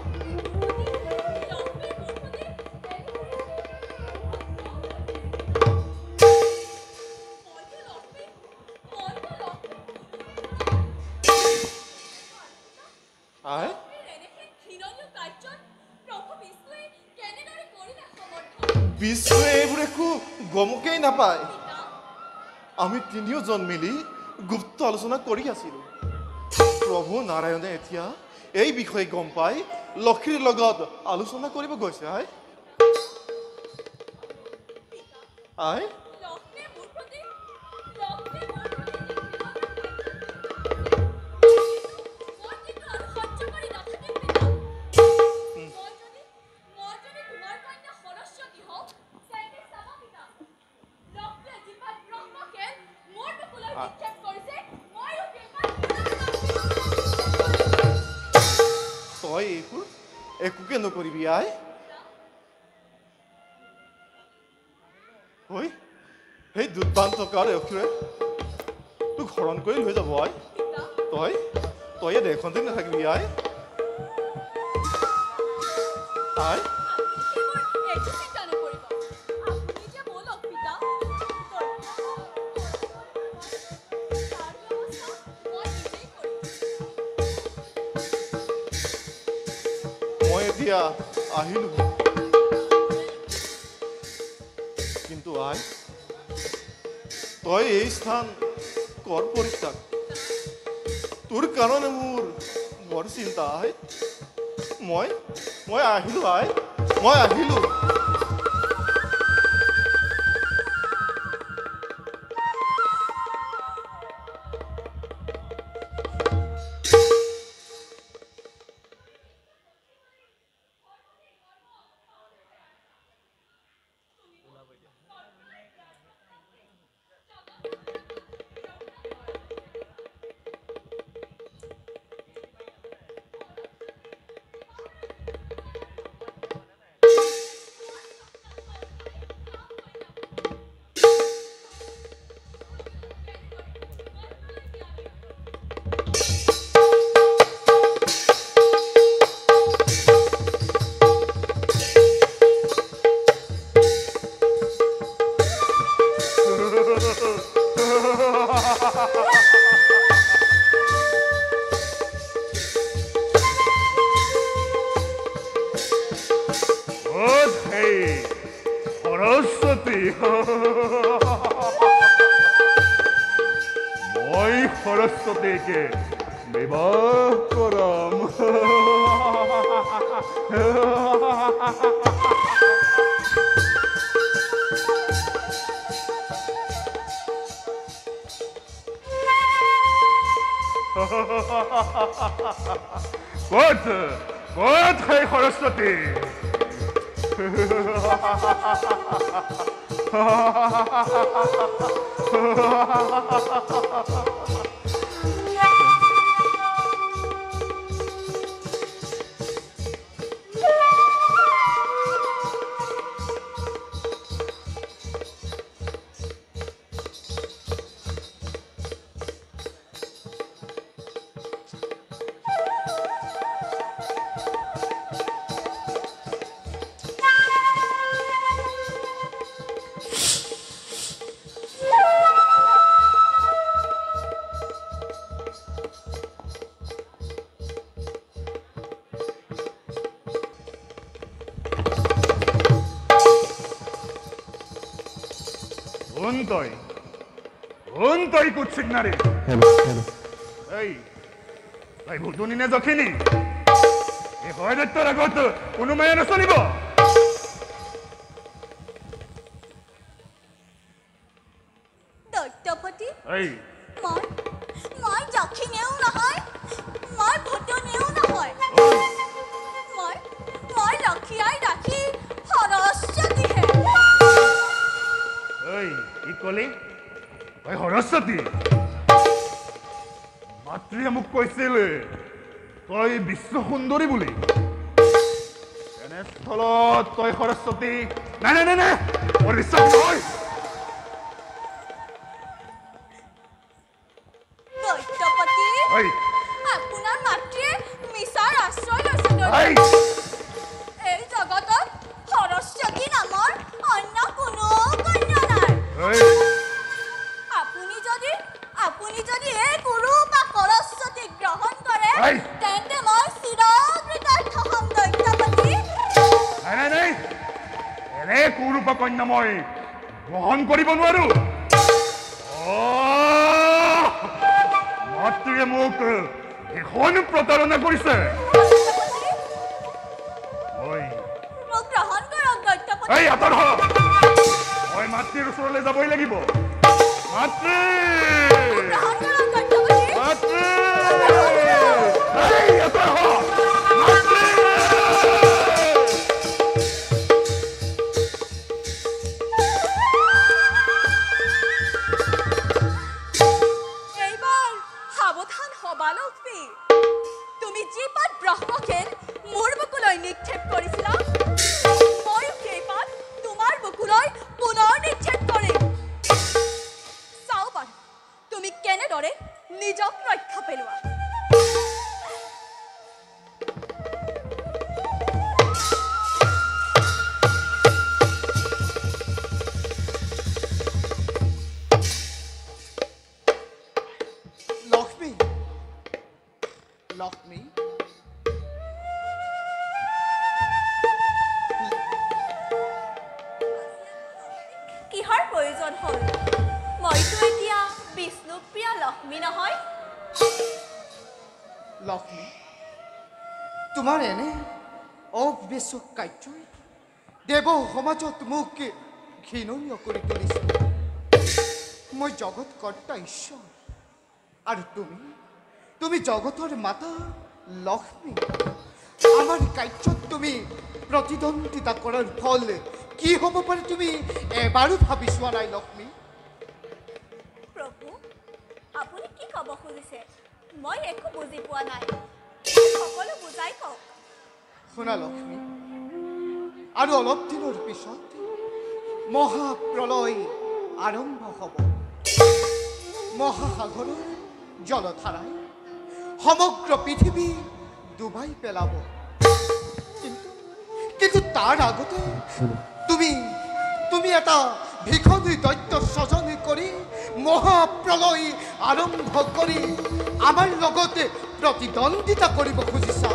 আই বিষ্ণুৱে এইবোৰ একো গমকেই নাপায় আমি তিনিওজন মিলি গুপ্ত আলোচনা কৰি আছিলো প্ৰভু নাৰায়ণে এতিয়া এই বিষয়ে গম পাই লক্ষ্মীৰ লগত আলোচনা কৰিব গৈছে আই আই তই এইবোৰ একোকে নকৰিবি আই ঐ সেই দুৰ্দান্তকাৰ অসুৰে তোক হৰণ কৰি লৈ যাব আই তই ইয়াত এখন্তে নাথাকিবি আই আই মই এতিয়া আহিলো কিন্তু আই তই এই স্থান কৰ পৰিত্যাগ তোৰ কাৰণে মোৰ বৰ চিন্তা আই মই আহিলো আই মই আহিলো সৰস্বতী মই সৰস্বতীকে বিবাহ কৰাম ক'ত সেই সৰস্বতী তই কুৎসিত নাৰী এই ভুতুনি নে যখিনী এই হয়দত্তৰ আগত কোনো মায়া নচলিব দৈত্যপতি এই মই যখিনীও নহয় মই ভুতুনিও নহয় মই লক্ষীয়াই ৰাখি সৰস্বতীহে এই কি কলি তই সৰস্বতী মাতৃয়ে মোক কৈছিল তই বিশ্ব সুন্দৰী বুলি এনেস্থলত তই সৰস্বতী নাই নাই নাই নাই মোৰ বিশ্বাস নহয় দৈত্যপতি এই আপোনাৰ মাতৃয়ে মিছাৰ আশ্ৰয় লৈছে এই এই জগতত সৰস্বতী নামৰ অন্য কোনো কন্যা নাই এই আপুনি যদি এই গুৰু বা সৰস্বতী গ্ৰহণ কৰে এই তেন্তে মই চিৰকৃতাৰ্থ হ'ম দৈত্যপতি নাই নাই নাই এনে কুৰূপা কন্যা মই গ্ৰহণ কৰিব নোৱাৰো মাতৃয়ে মোক ভীষণ প্ৰতাৰণা কৰিছে মোক গ্ৰহণ কৰক দৈত্যপতি এই আঁতৰ হ মই মাতৃৰ ওচৰলৈ যাবই লাগিব মাতৃ গ্ৰহণ কৰক দৈত্যপতি মাতৃ এই আঁতৰ হ মাতৃ এইবাৰ সাৱধান হবা লক্ষ্মী তুমি যি পাত ব্ৰহ্মখেল মোৰ বুকুলৈ নিক্ষেপ কৰিছিলা ময়ো সেই পাত তোমাৰ বুকুলৈ পুনৰ নিক্ষেপ কৰিম চাও বাৰু তুমি কেনেদৰে নিজক ৰক্ষা পেলোৱা লক্ষ্মী লক্ষ্মী কিহৰ প্ৰয়োজন হ'ল মইতো এতিয়া বিষ্ণুপ্ৰিয়া লক্ষ্মী নহয় লক্ষ্মী তোমাৰ এনে অবিশ্বাস কাৰ্যই দেৱ সমাজত মোক ঘৃণনীয় কৰি তুলিছে মই জগত কৰ্তা ঈশ্বৰ আৰু তুমি জগতৰ মাতা লক্ষ্মী আমাৰ কাৰ্যত তুমি প্ৰতিদ্বন্দ্বিতা কৰাৰ ফল কি হ'ব পাৰে তুমি এবাৰো ভাবি চোৱা নাই লক্ষ্মী প্ৰভু আপুনি কি ক'ব খুজিছে মই একো বুজি পোৱা নাই সকলো বুজাই কওক শুনা লক্ষ্মী আৰু অলপ দিনৰ পিছত মহাপ্ৰলয় আৰম্ভ হ'ব মহাসাগৰৰ জলধাৰাই সমগ্ৰ পৃথিৱী ডুবাই পেলাব কিন্তু তাৰ আগতে তুমি এটা ভীষণী দৈত্য স্বজন কৰি মহাপ্ৰলয় আৰম্ভ কৰি আমাৰ লগতে প্ৰতিদ্বন্দ্বিতা কৰিব খুজিছা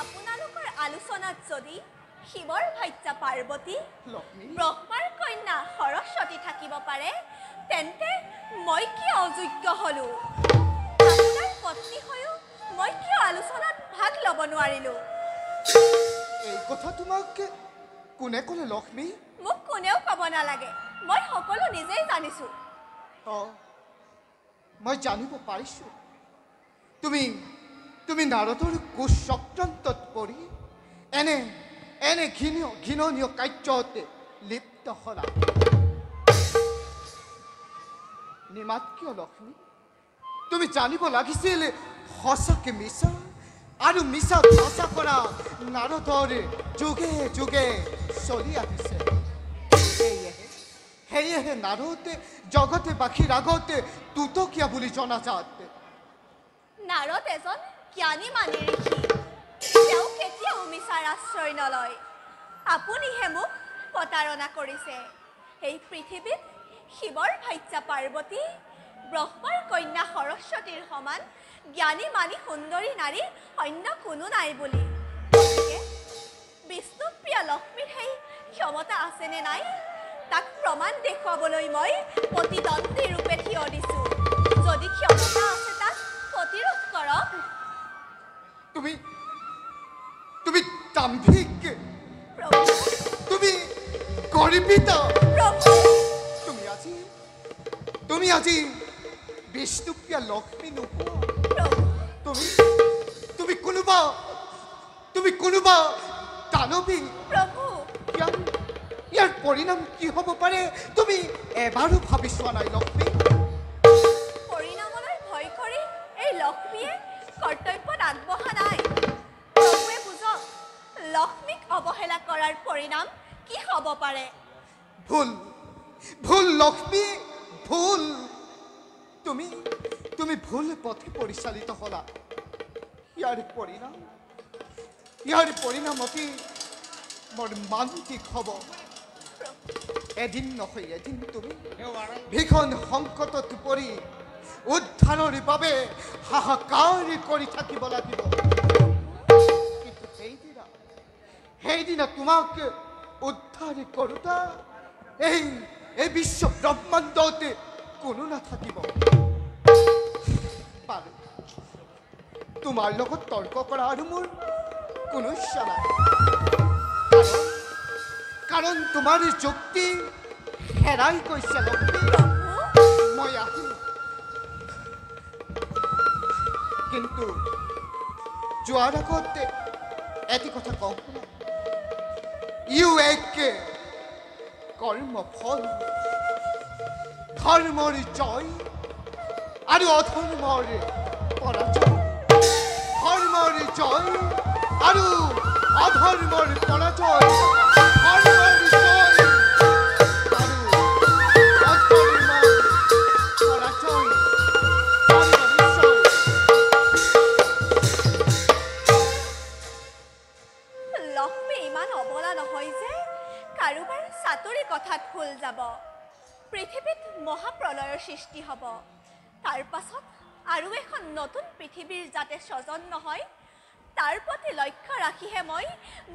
আপোনালোকৰ আলোচনাত যদি শিৱৰ ভাৰ্যা পাৰ্বতী লক্ষ্মী ব্ৰহ্মাৰ কন্যা সৰস্বতী থাকিব পাৰে তেন্তে মই কিয় অযোগ্য হলো আপোনাৰ পত্নী হৈও মই কিয় আলোচনাত ভাগ ল'ব নোৱাৰিলো এই কথা তোমাক কোনে ক'লে লক্ষ্মী মোক কোনেও ক'ব নালাগে মই সকলো নিজেই জানিছো মই জানিব পাৰিছো তুমি নাৰদৰ কুচক্ৰান্তত পৰি এনে ঘৃণনীয় কাৰ্যত লিপ্ত হলা নিমাত কিয় লক্ষ্মী তুমি জানিব লাগিছিল সঁচাকে মিছা আৰু মিছা সঁচা কৰা নাৰদৰ যুগে যুগে চলি আহিছে সেয়েহে নাৰদে জগতবাসীৰ আগতে তুতকীয়া বুলি জনাজাত নাৰদ এজন জ্ঞানী মানি ঋষি তেওঁ কেতিয়াও মিছাৰ আশ্ৰয় নলয় আপুনিহে মোক প্ৰতাৰণা কৰিছে এই পৃথিৱীত শিৱৰ ভাৰ্যা পাৰ্বতী ব্ৰহ্মাৰ কন্যা সৰস্বতীৰ সমান জ্ঞানী মানি সুন্দৰী নাৰী অন্য কোনো নাই বুলি গতিকে বিষ্ণুপ্ৰিয়া লক্ষ্মীৰ সেই ক্ষমতা আছেনে নাই তাক প্ৰমাণ দেখুৱাবলৈ মই প্ৰতিদ্বন্দ্বী ৰূপে থিয় দিছোঁ যদি ক্ষমতা আছে তাক প্ৰতিৰোধ কৰক তুমি তুমি দাম্ভিক প্ৰভু তুমি গৰ্বিত প্ৰভু তুমি আজি বিষ্ণুপ্ৰিয়া লক্ষ্মী নোপোৱা প্ৰভু তুমি কোনোবা দানৱী প্ৰভু ইয়াৰ পৰিণাম কি হ'ব পাৰে তুমি এবাৰো ভাবি চোৱা নাই লক্ষ্মী পৰিণামলৈ ভয় কৰি এই লক্ষ্মীয়ে কৰ্তব্যত আগবঢ়া নাই প্ৰভুৱে বুজক লক্ষ্মীক অৱহেলা কৰাৰ পৰিণাম কি হ'ব পাৰে ভুল লক্ষ্মী ভুল তুমি ভুল পথে পৰিচালিত হলা ইয়াৰ পৰিণাম অতি মৰ্মান্তিক হ'ব এদিন নহয় এদিন তুমি ভীষণ সংকটত পৰি উদ্ধাৰৰ বাবে হাহাকাৰ কৰি থাকিব লাগিব কিন্তু সেইদিনা তোমাক উদ্ধাৰ কৰোঁতা এই বিশ্ব ব্ৰহ্মাণ্ডত কোনো নাথাকিব বাৰু তোমাৰ লগত তৰ্ক কৰা আৰু মোৰ কোনো ইচ্ছা নাই কাৰণ তোমাৰ যুক্তি হেৰাই গৈছে লক্ষ্মী মই আহিম কিন্তু যোৱাৰ আগত এটি কথা কওঁ এক কৰ্মফল ধৰ্মৰ জয় আৰু অধৰ্মৰ পৰাজয় ধৰ্মৰ জয় আৰু অধৰ্মৰ পৰাজয় ধৰ্মৰ জয় আৰু অধৰ্মৰ পৰাজয় লক্ষ্মী ইমান অবলা নহয় যে কাৰোবাৰ চাতুৰি কথাত ভুল যাব পৃথিৱীত মহাপ্ৰলয়ৰ সৃষ্টি হ'ব তাৰ পাছত আৰু এখন নতুন পৃথিৱীৰ যাতে স্বজন নহয় তাৰ প্ৰতি লক্ষ্য ৰাখিহে মই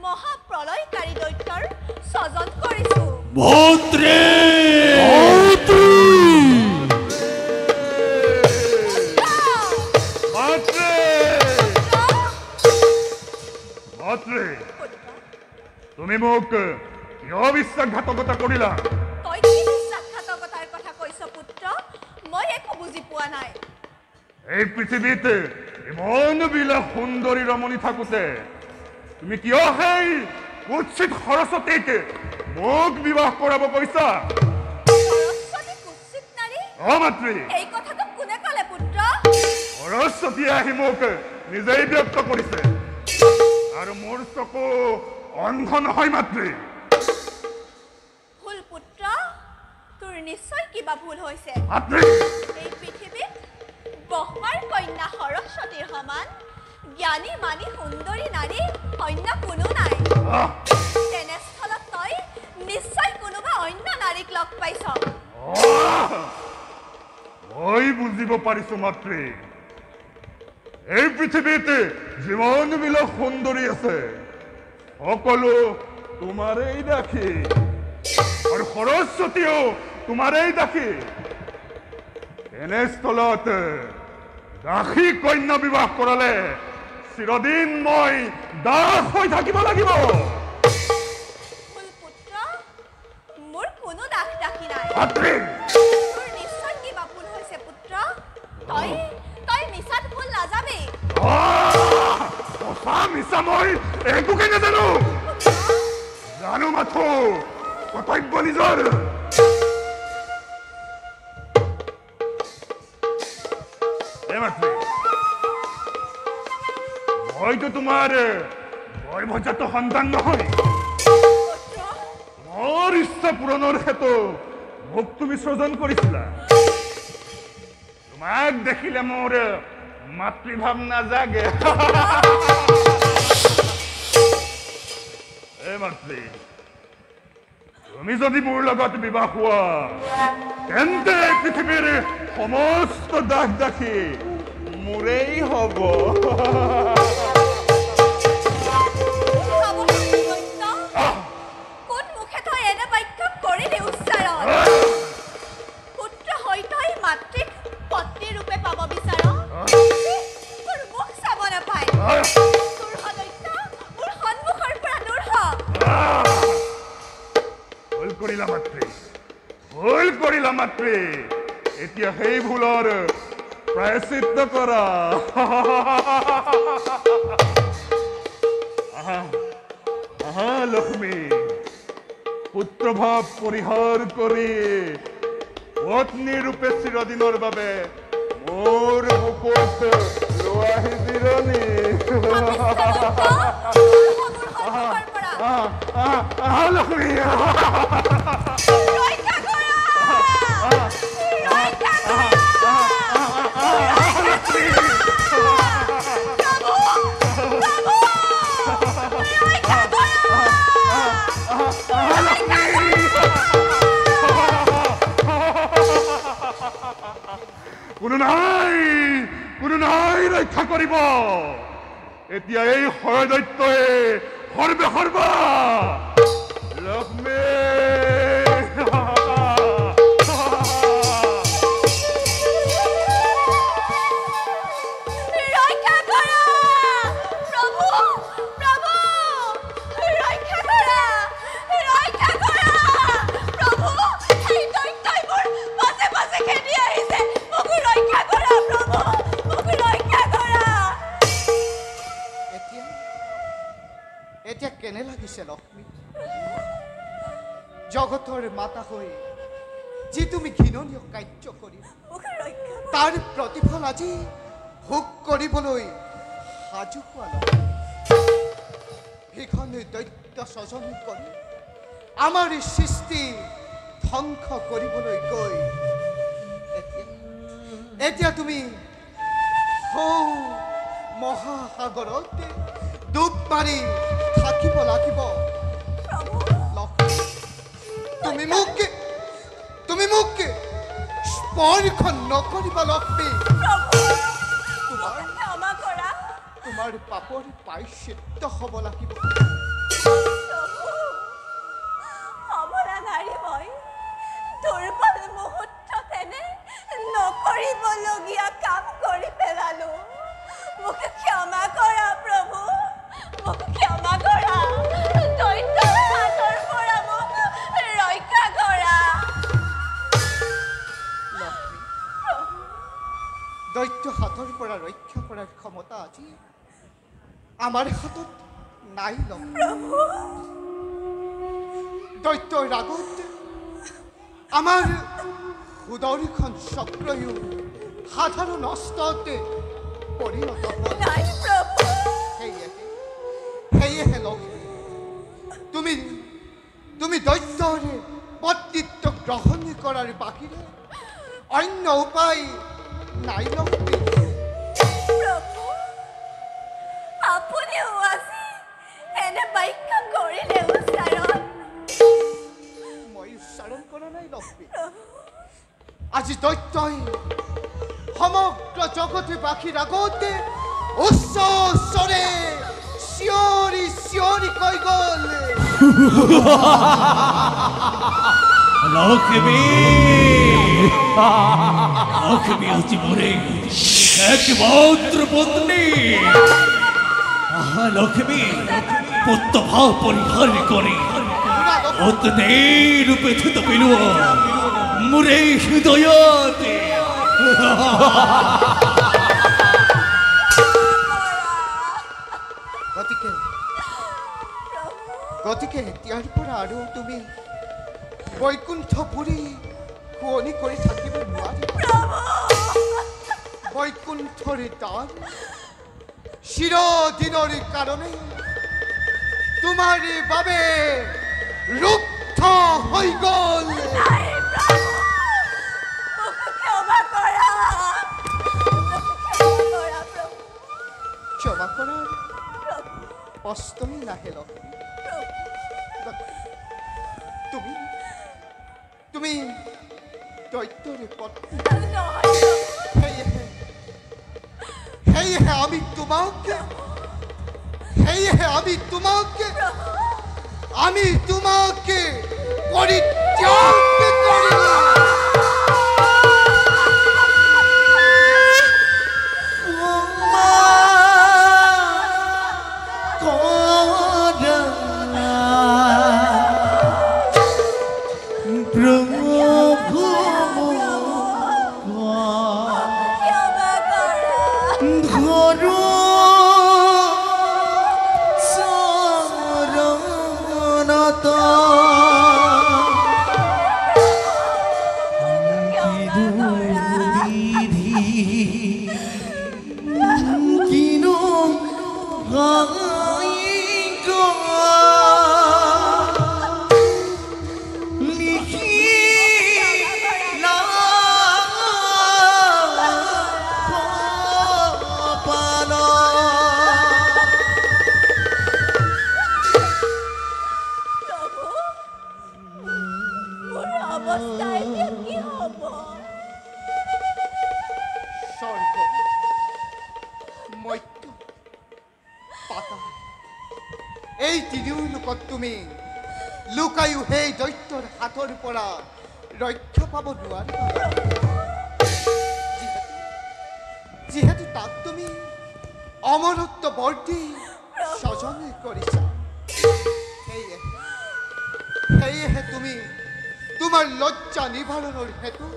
মহাপ্ৰলয়কাৰী দৈত্যৰ স্বজন কৰিছোঁ মন্ত্ৰী তুমি মোক কিয় বিশ্বাসঘাতকতা কৰিলা তই কি বিশ্বাসঘাতকতাৰ কথা কৈছ পুত্ৰ মই একো বুজি পোৱা নাই এই পৃথিৱীত ইমান বিলাক সুন্দৰী ৰমণী থাকোঁতে তুমি কিয় সেই কুৎসিত সৰস্বতীক মোক বিবাহ কৰাব কৈছা সৰস্বতী কুৎসিত নাৰী মাতৃ এই কথাটো কোনে ক'লে পুত্ৰ সৰস্বতীয়ে আহি মোক নিজেই ব্যক্ত কৰিছে আৰু মোৰ চকু অন্ধ নহয় মাতৃ ভুল পুত্ৰ তোৰ নিশ্চয় কিবা ভুল হৈছে মাতৃ এই পৃথিৱীত ব্ৰহ্মাৰ কন্যা সৰস্বতীৰ সমান জ্ঞানী মানি সুন্দৰী নাৰী অন্য কোনো নাই তেনেস্থলত তই নিশ্চয় কোনোবা অন্য নাৰীক লগ পাইছ মই বুজিব পাৰিছো মাতৃ এই পৃথিৱীত যিমান বিলাক সুন্দৰী আছে সকলো তোমাৰেই দাসী আৰু সৰস্বতীও তোমাৰেই দাসী এনেস্থলত দাসী কন্যা বিবাহ কৰালে চিৰদিন মই দাস হৈ থাকিব লাগিব ভুল পুত্ৰ মোৰ কোনো দাস দাসী নাই মাতৃ তোৰ নিশ্চয় কিবা ভুল হৈছে পুত্ৰ তই মিছাত ভুল নাযাবি সঁচা মিছা মই একোকে নাজানো পুত্ৰ কৰ্তব্য নিজৰ। মইতো তোমাৰ গৰ্ভজাত সন্তান নহয়। মোৰ ইচ্ছা পূৰণৰ হেতু মোক তুমি সৃজন কৰিছিলা। তোমাক দেখিলে মোৰ মাতৃভাৱ নাজাগে। মাতৃ, তুমি যদি মোৰ লগত বিবাহ হোৱা তেন্তে পৃথিৱীৰ সমস্ত দাস দাসী মোৰেই হ'ব। কোন মুখে তই এনে বাক্য কৰিলি উচ্চাৰণ? পুত্ৰ হৈ তই মাতৃক পত্নী ৰূপে পাব বিচাৰ? তোৰ মুখ চাব নাপায়। তোৰ সদস্য মোৰ সন্মুখৰ পৰা দূৰ হ। ভুল কৰিলা মাতৃ, ভুল কৰিলা মাতৃ। এতিয়া সেই ভুলৰ প্ৰায়শ্চিত্ত কৰা। আহা লক্ষ্মী, পুত্ৰভাৱ পৰিহাৰ কৰি পত্নী ৰূপে চিৰদিনৰ বাবে মোৰ বুকুত লোৱাহি জিৰণি। আহা লক্ষ্মী, ৰক্ষা কৰা! ৰক্ষা কৰা! কোনো নাই ৰক্ষা কৰিব। এতিয়া এই হৰদৈত্যই সৰ্বে সৰ্বা লক্ষ্মী। ৰক্ষা কৰা! প্ৰভু! প্ৰভু! ৰক্ষা কৰা! ৰক্ষা কৰা! প্ৰভু! এই দৈত্যই মোৰ পাছে পাছে খেদি আহিছে। মোক ৰক্ষা কৰা প্ৰভু! মোক ৰক্ষা কৰা! এতিয়া কেনে লাগিছে লক্ষ্মী? জগতৰ মাতা হৈ যি তুমি ঘৃণনীয় কাৰ্য কৰি মোক ৰক্ষা কৰা! তাৰ প্ৰতিফল আজি ভোগ কৰিবলৈ সাজু হোৱা ভীষণ দৈত্য স্বজন কৰি আমাৰ সৃষ্টি ধ্বংস কৰিবলৈ গৈ এতিয়া তুমি মহাসাগৰত ডুব মাৰি থাকিব লাগিব। তুমি মোক স্পৰ্শ নকৰিবা লক্ষ্মী। ক্ষমা কৰা। তোমাৰ পাপৰ প্ৰায়শ্চিত্ত হ'ব লাগিব। অমৰা নাৰী মই দুৰ্বল মুহূৰ্তত এনে নকৰিবলগীয়া কাম কৰি পেলালো। মোক ক্ষমা কৰা প্ৰভু, মোক ক্ষমা কৰা। দৈত্যৰ হাতৰ পৰা মোক ৰক্ষা কৰা। দৈত্য হাতৰ পৰা ৰক্ষা কৰাৰ ক্ষমতা আজি আমাৰ হাতত নাই লক্ষ্মী। দৈত্যৰ ৰাগত আমাৰ সুদৰ্শন চক্ৰয়ো সাধাৰণ অস্ত্ৰতে পৰিণত হ'ল। সেয়েহে লক্ষ্মী, তুমি দৈত্যৰ পত্নীত্ব গ্ৰহণ কৰাৰ বাহিৰে অন্য উপায় নাই লক্ষ্মী। আপুনিও আজি এনে বাক্য কৰিলে উচ্চাৰণ? মই উচ্চাৰণ কৰা নাই লক্ষ্মী। আজি দৈত্যই সমগ্ৰ জগতবাসীৰ আগতে উচ্চ স্বৰে চিঞৰি চিঞৰি কৈ গ'ল, লক্ষ্মী লক্ষ্মী হচ্ছে মোরে একমাত্র পত্নী। লক্ষ্মী পুত্রভাব পরিহার করে পত্নী রূপে থুত পেল মোরে হৃদয়তে। গতিকে গতিকে এতিয়াৰ পৰা আৰু তুমি বৈকুণ্ঠপুৰী শুৱনি কৰি থাকিব নোৱাৰিবা। বৈকুণ্ঠৰ দ্বাৰ চিৰদিনৰ কাৰণে তোমাৰ বাবে ৰুদ্ধ হৈ গ'ল। নাই প্ৰভু, মোক ক্ষমা কৰা। ক্ষমা কৰাৰ প্ৰশ্নই নাহে লক্ষ্মী। তুমি দৈত্যৰে পত্নী। সেয়েহে আমি তোমাকে পৰিত্যাগ কৰিলাম। এই তিনিও লোকত তুমি লুকায়ো সেই দৈত্যৰ হাতৰ পৰা ৰক্ষা পাব নোৱাৰিবা। যিহেতু তাক তুমি অমৰত্ব বৰ্তি স্বজন কৰিছা, সেয়েহে তুমি তোমাৰ লজ্জা নিবাৰণৰ হেতু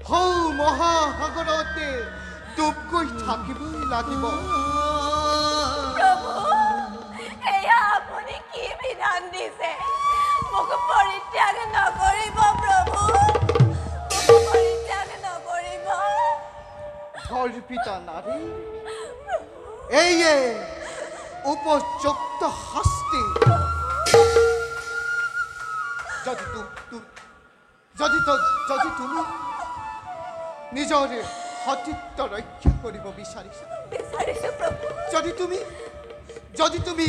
সৌ মহাসাগৰতে ডুব গৈ থাকিবই লাগিব। আপুনি কি বিধান দিছে? মোক পৰিত্যাগ নকৰিব প্ৰভু, মোক পৰিত্যাগ নকৰিব। ধৰ্পিতা নাৰী, এইয়ে উপযুক্ত শাস্তি। যদি তুমি নিজৰ সতীত্ব ৰক্ষা কৰিব বিচাৰিছা, যদি তুমি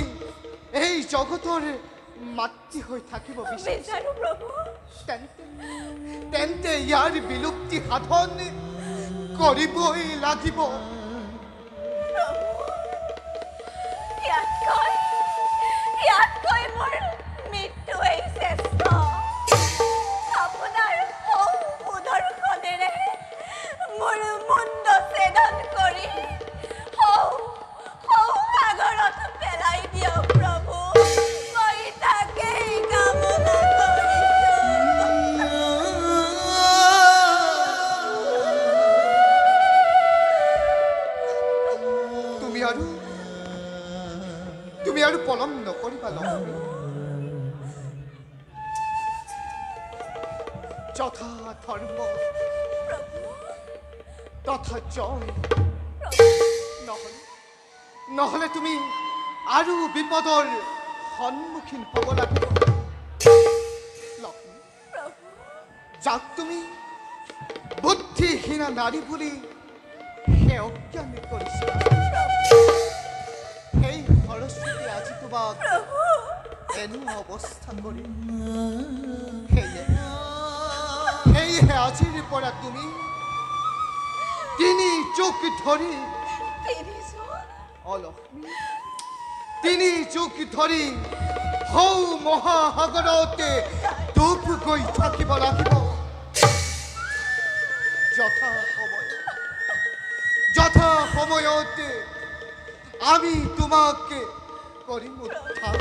এই জগতৰ মাতৃ হৈ থাকিব বিচাৰিছা, তেন্তে ইয়াৰ বিলুপ্তি সাধন কৰিবই লাগিব। ইয়াতকৈ মোৰ মৃত্যুৱেই শ্ৰেষ্ঠ। আপোনাৰ সুদৰ্শনেৰে মোৰ মুণ্ড ছেদন কৰি সাগৰত পেলাই দিয়ক প্ৰভু, মই তাকেই কামনা কৰিছোঁ। তুমি আৰু পলম নকৰিবা লক্ষ্মী। যথা ধৰ্ম তথা জয়। নহলে তুমি আৰু বিপদৰ সন্মুখীন হ'ব লাগিব লক্ষ্মী। যাক তুমি বুদ্ধিহীনা নাৰী বুলি সেৱজ্ঞান কৰিছা, সেই সৰস্বতী আজি তোমাক এনে অৱস্থা কৰি। সেয়েহে আজিৰ পৰা তুমি তিনি যুগ ধৰি তিনি যুগ ধৰি সৌ মহাসাগৰতে ডুব গৈ থাকিব লাগিব। যথা সময়তে আমি তোমাকে কৰিম উদ্ধাৰ।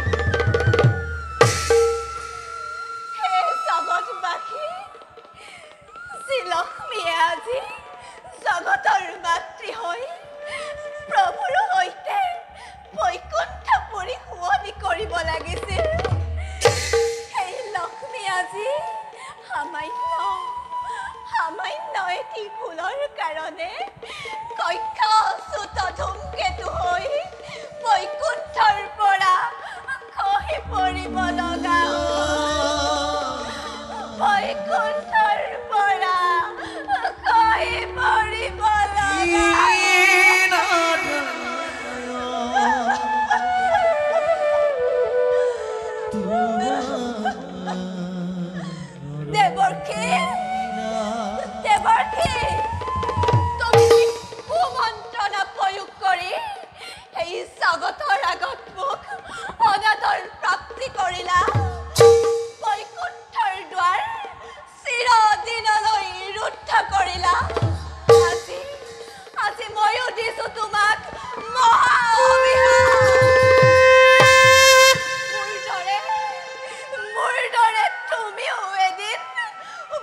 জগতবাসী, শ্ৰীলক্ষ্মীয়ে আজি জগতৰ মাতৃ হৈ প্ৰভুৰ সৈতে বৈকুণ্ঠপুৰী শুৱনি কৰিব লাগিছিল। কাৰণে কক্ষচ্যুত ধূমকেতু হৈ বৈকুণ্ঠৰ পৰা খহি পৰিব লগা বৈকুণ্ঠৰ পৰা খহি পৰিব লগা দেৱৰ্ষী দেৱৰ্ষী তুমি কুমন্ত্ৰণা প্ৰয়োগ কৰি এই জগতৰ আগত মোক অনাদৰ প্ৰাপ্তি কৰিলা বৈকুণ্ঠৰ দুৱাৰ চিৰদিনলৈ ৰুদ্ধ কৰিলা আজি আজি ময়ো দিছো তোমাক মহা মোৰ দৰে তুমিও এদিন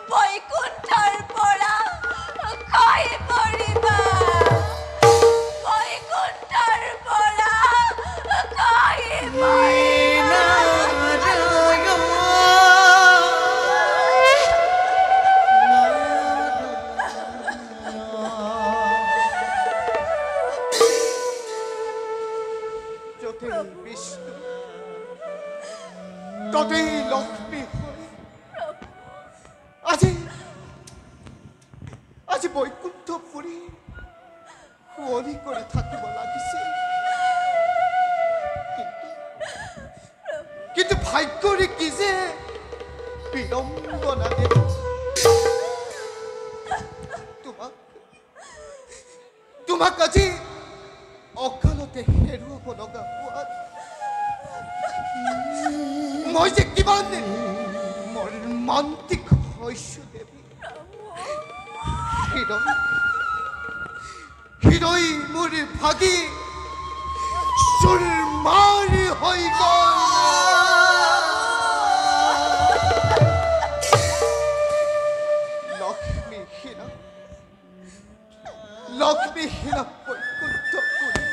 বৈকুণ্ঠৰ পৰা খহি পৰিবা বৈকুণ্ঠৰ পৰা খহি পৰিবা য'তেই বিষ্ণু ততেই লক্ষ্মী আজি আজি বৈকুণ্ঠপুৰী শুৱনি কৰি থাকিব লাগিছিল কিন্তু ভাগ্যৰে কি যে বিড়ম্বনা দেৱ তোমাক আজি অকালতে হেৰুৱাব লগা হোৱাত মই যে কিমান মৰ্মান্তিক হৈছো দেৱী হৃদয় মোৰ ভাগি চুৰমাৰ হৈ গ'ল লক্ষ্মীহীন বৈকুণ্ঠপুৰী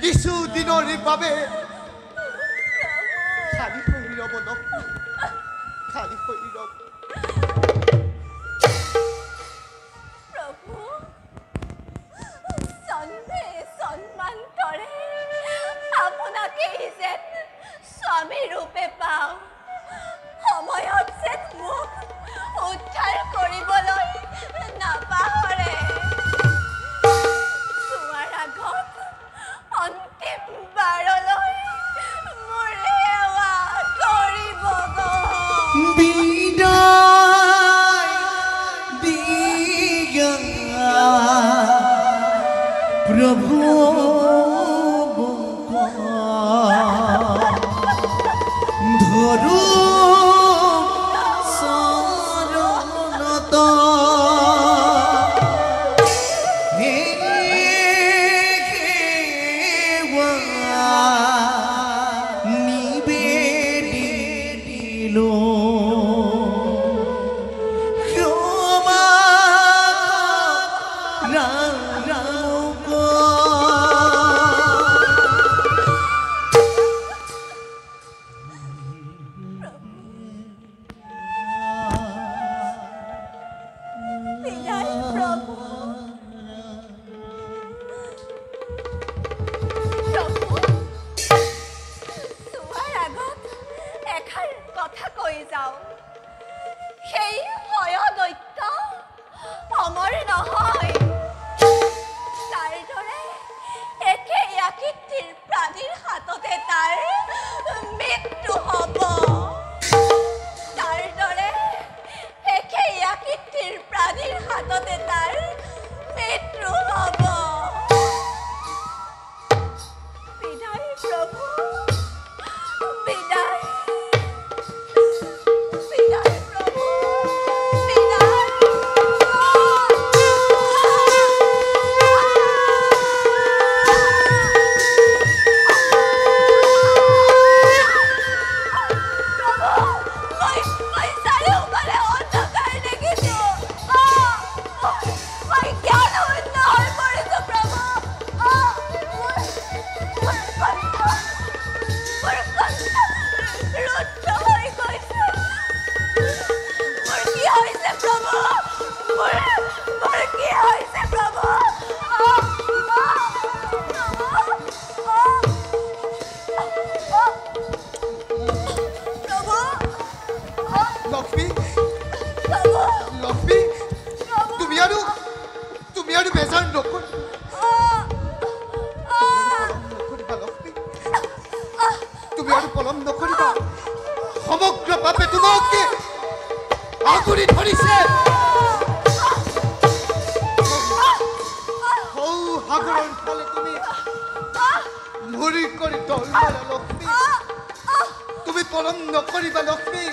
কিছুদিনৰ বাবে খালী হৈ ৰ'ব লক্ষ্মী খালী হৈ ৰ'ব প্ৰভু জন্মে জন্মান্তৰে আপোনাকেই যেন স্বামী ৰূপে পাওঁ সময়ত যেন মোক উদ্ধাৰ কৰিবলৈ নাপাহৰে তোমাৰ আগত অন্তিম বাৰলৈ মোৰ সেৱা কৰিব প্ৰভু ধৰু শৰণত নিবেদিলো লক্ষ্মী লক্ষ্মী তুমি আৰু বেজাৰ নকৰিবা লক্ষ্মী তুমি আৰু পলম নকৰিবা সমগ্ৰ পাপে তোমাক আগুৰি ধৰিছে সাগৰৰ ফালে তুমি ভৰি কৰি দল মাৰা লক্ষ্মী তুমি পলম নকৰিবা লক্ষ্মী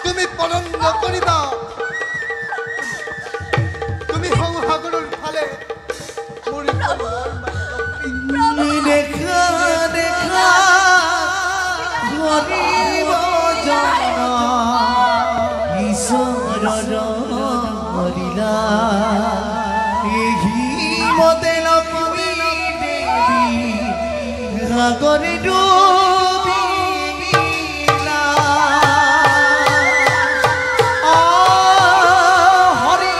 তুমি পলম নকৰিবা তুমি সাগৰৰ ফালে ভৰি কৰি দল মাৰা লক্ষ্মী দেখা দেখা গৰিব জন ঈশ্বৰৰ মৰিলা এই মতে লক্ষ্মী দেবী সাগৰে ডুবিলা হৰি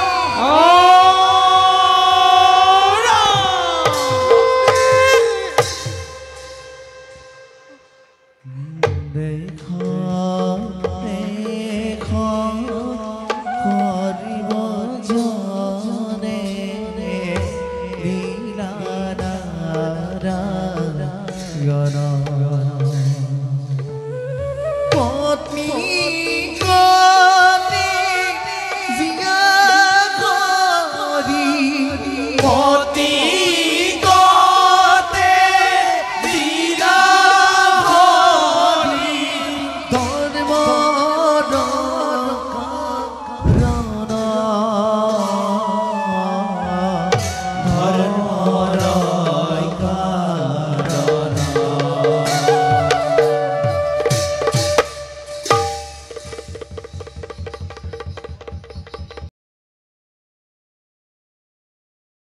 পত্নী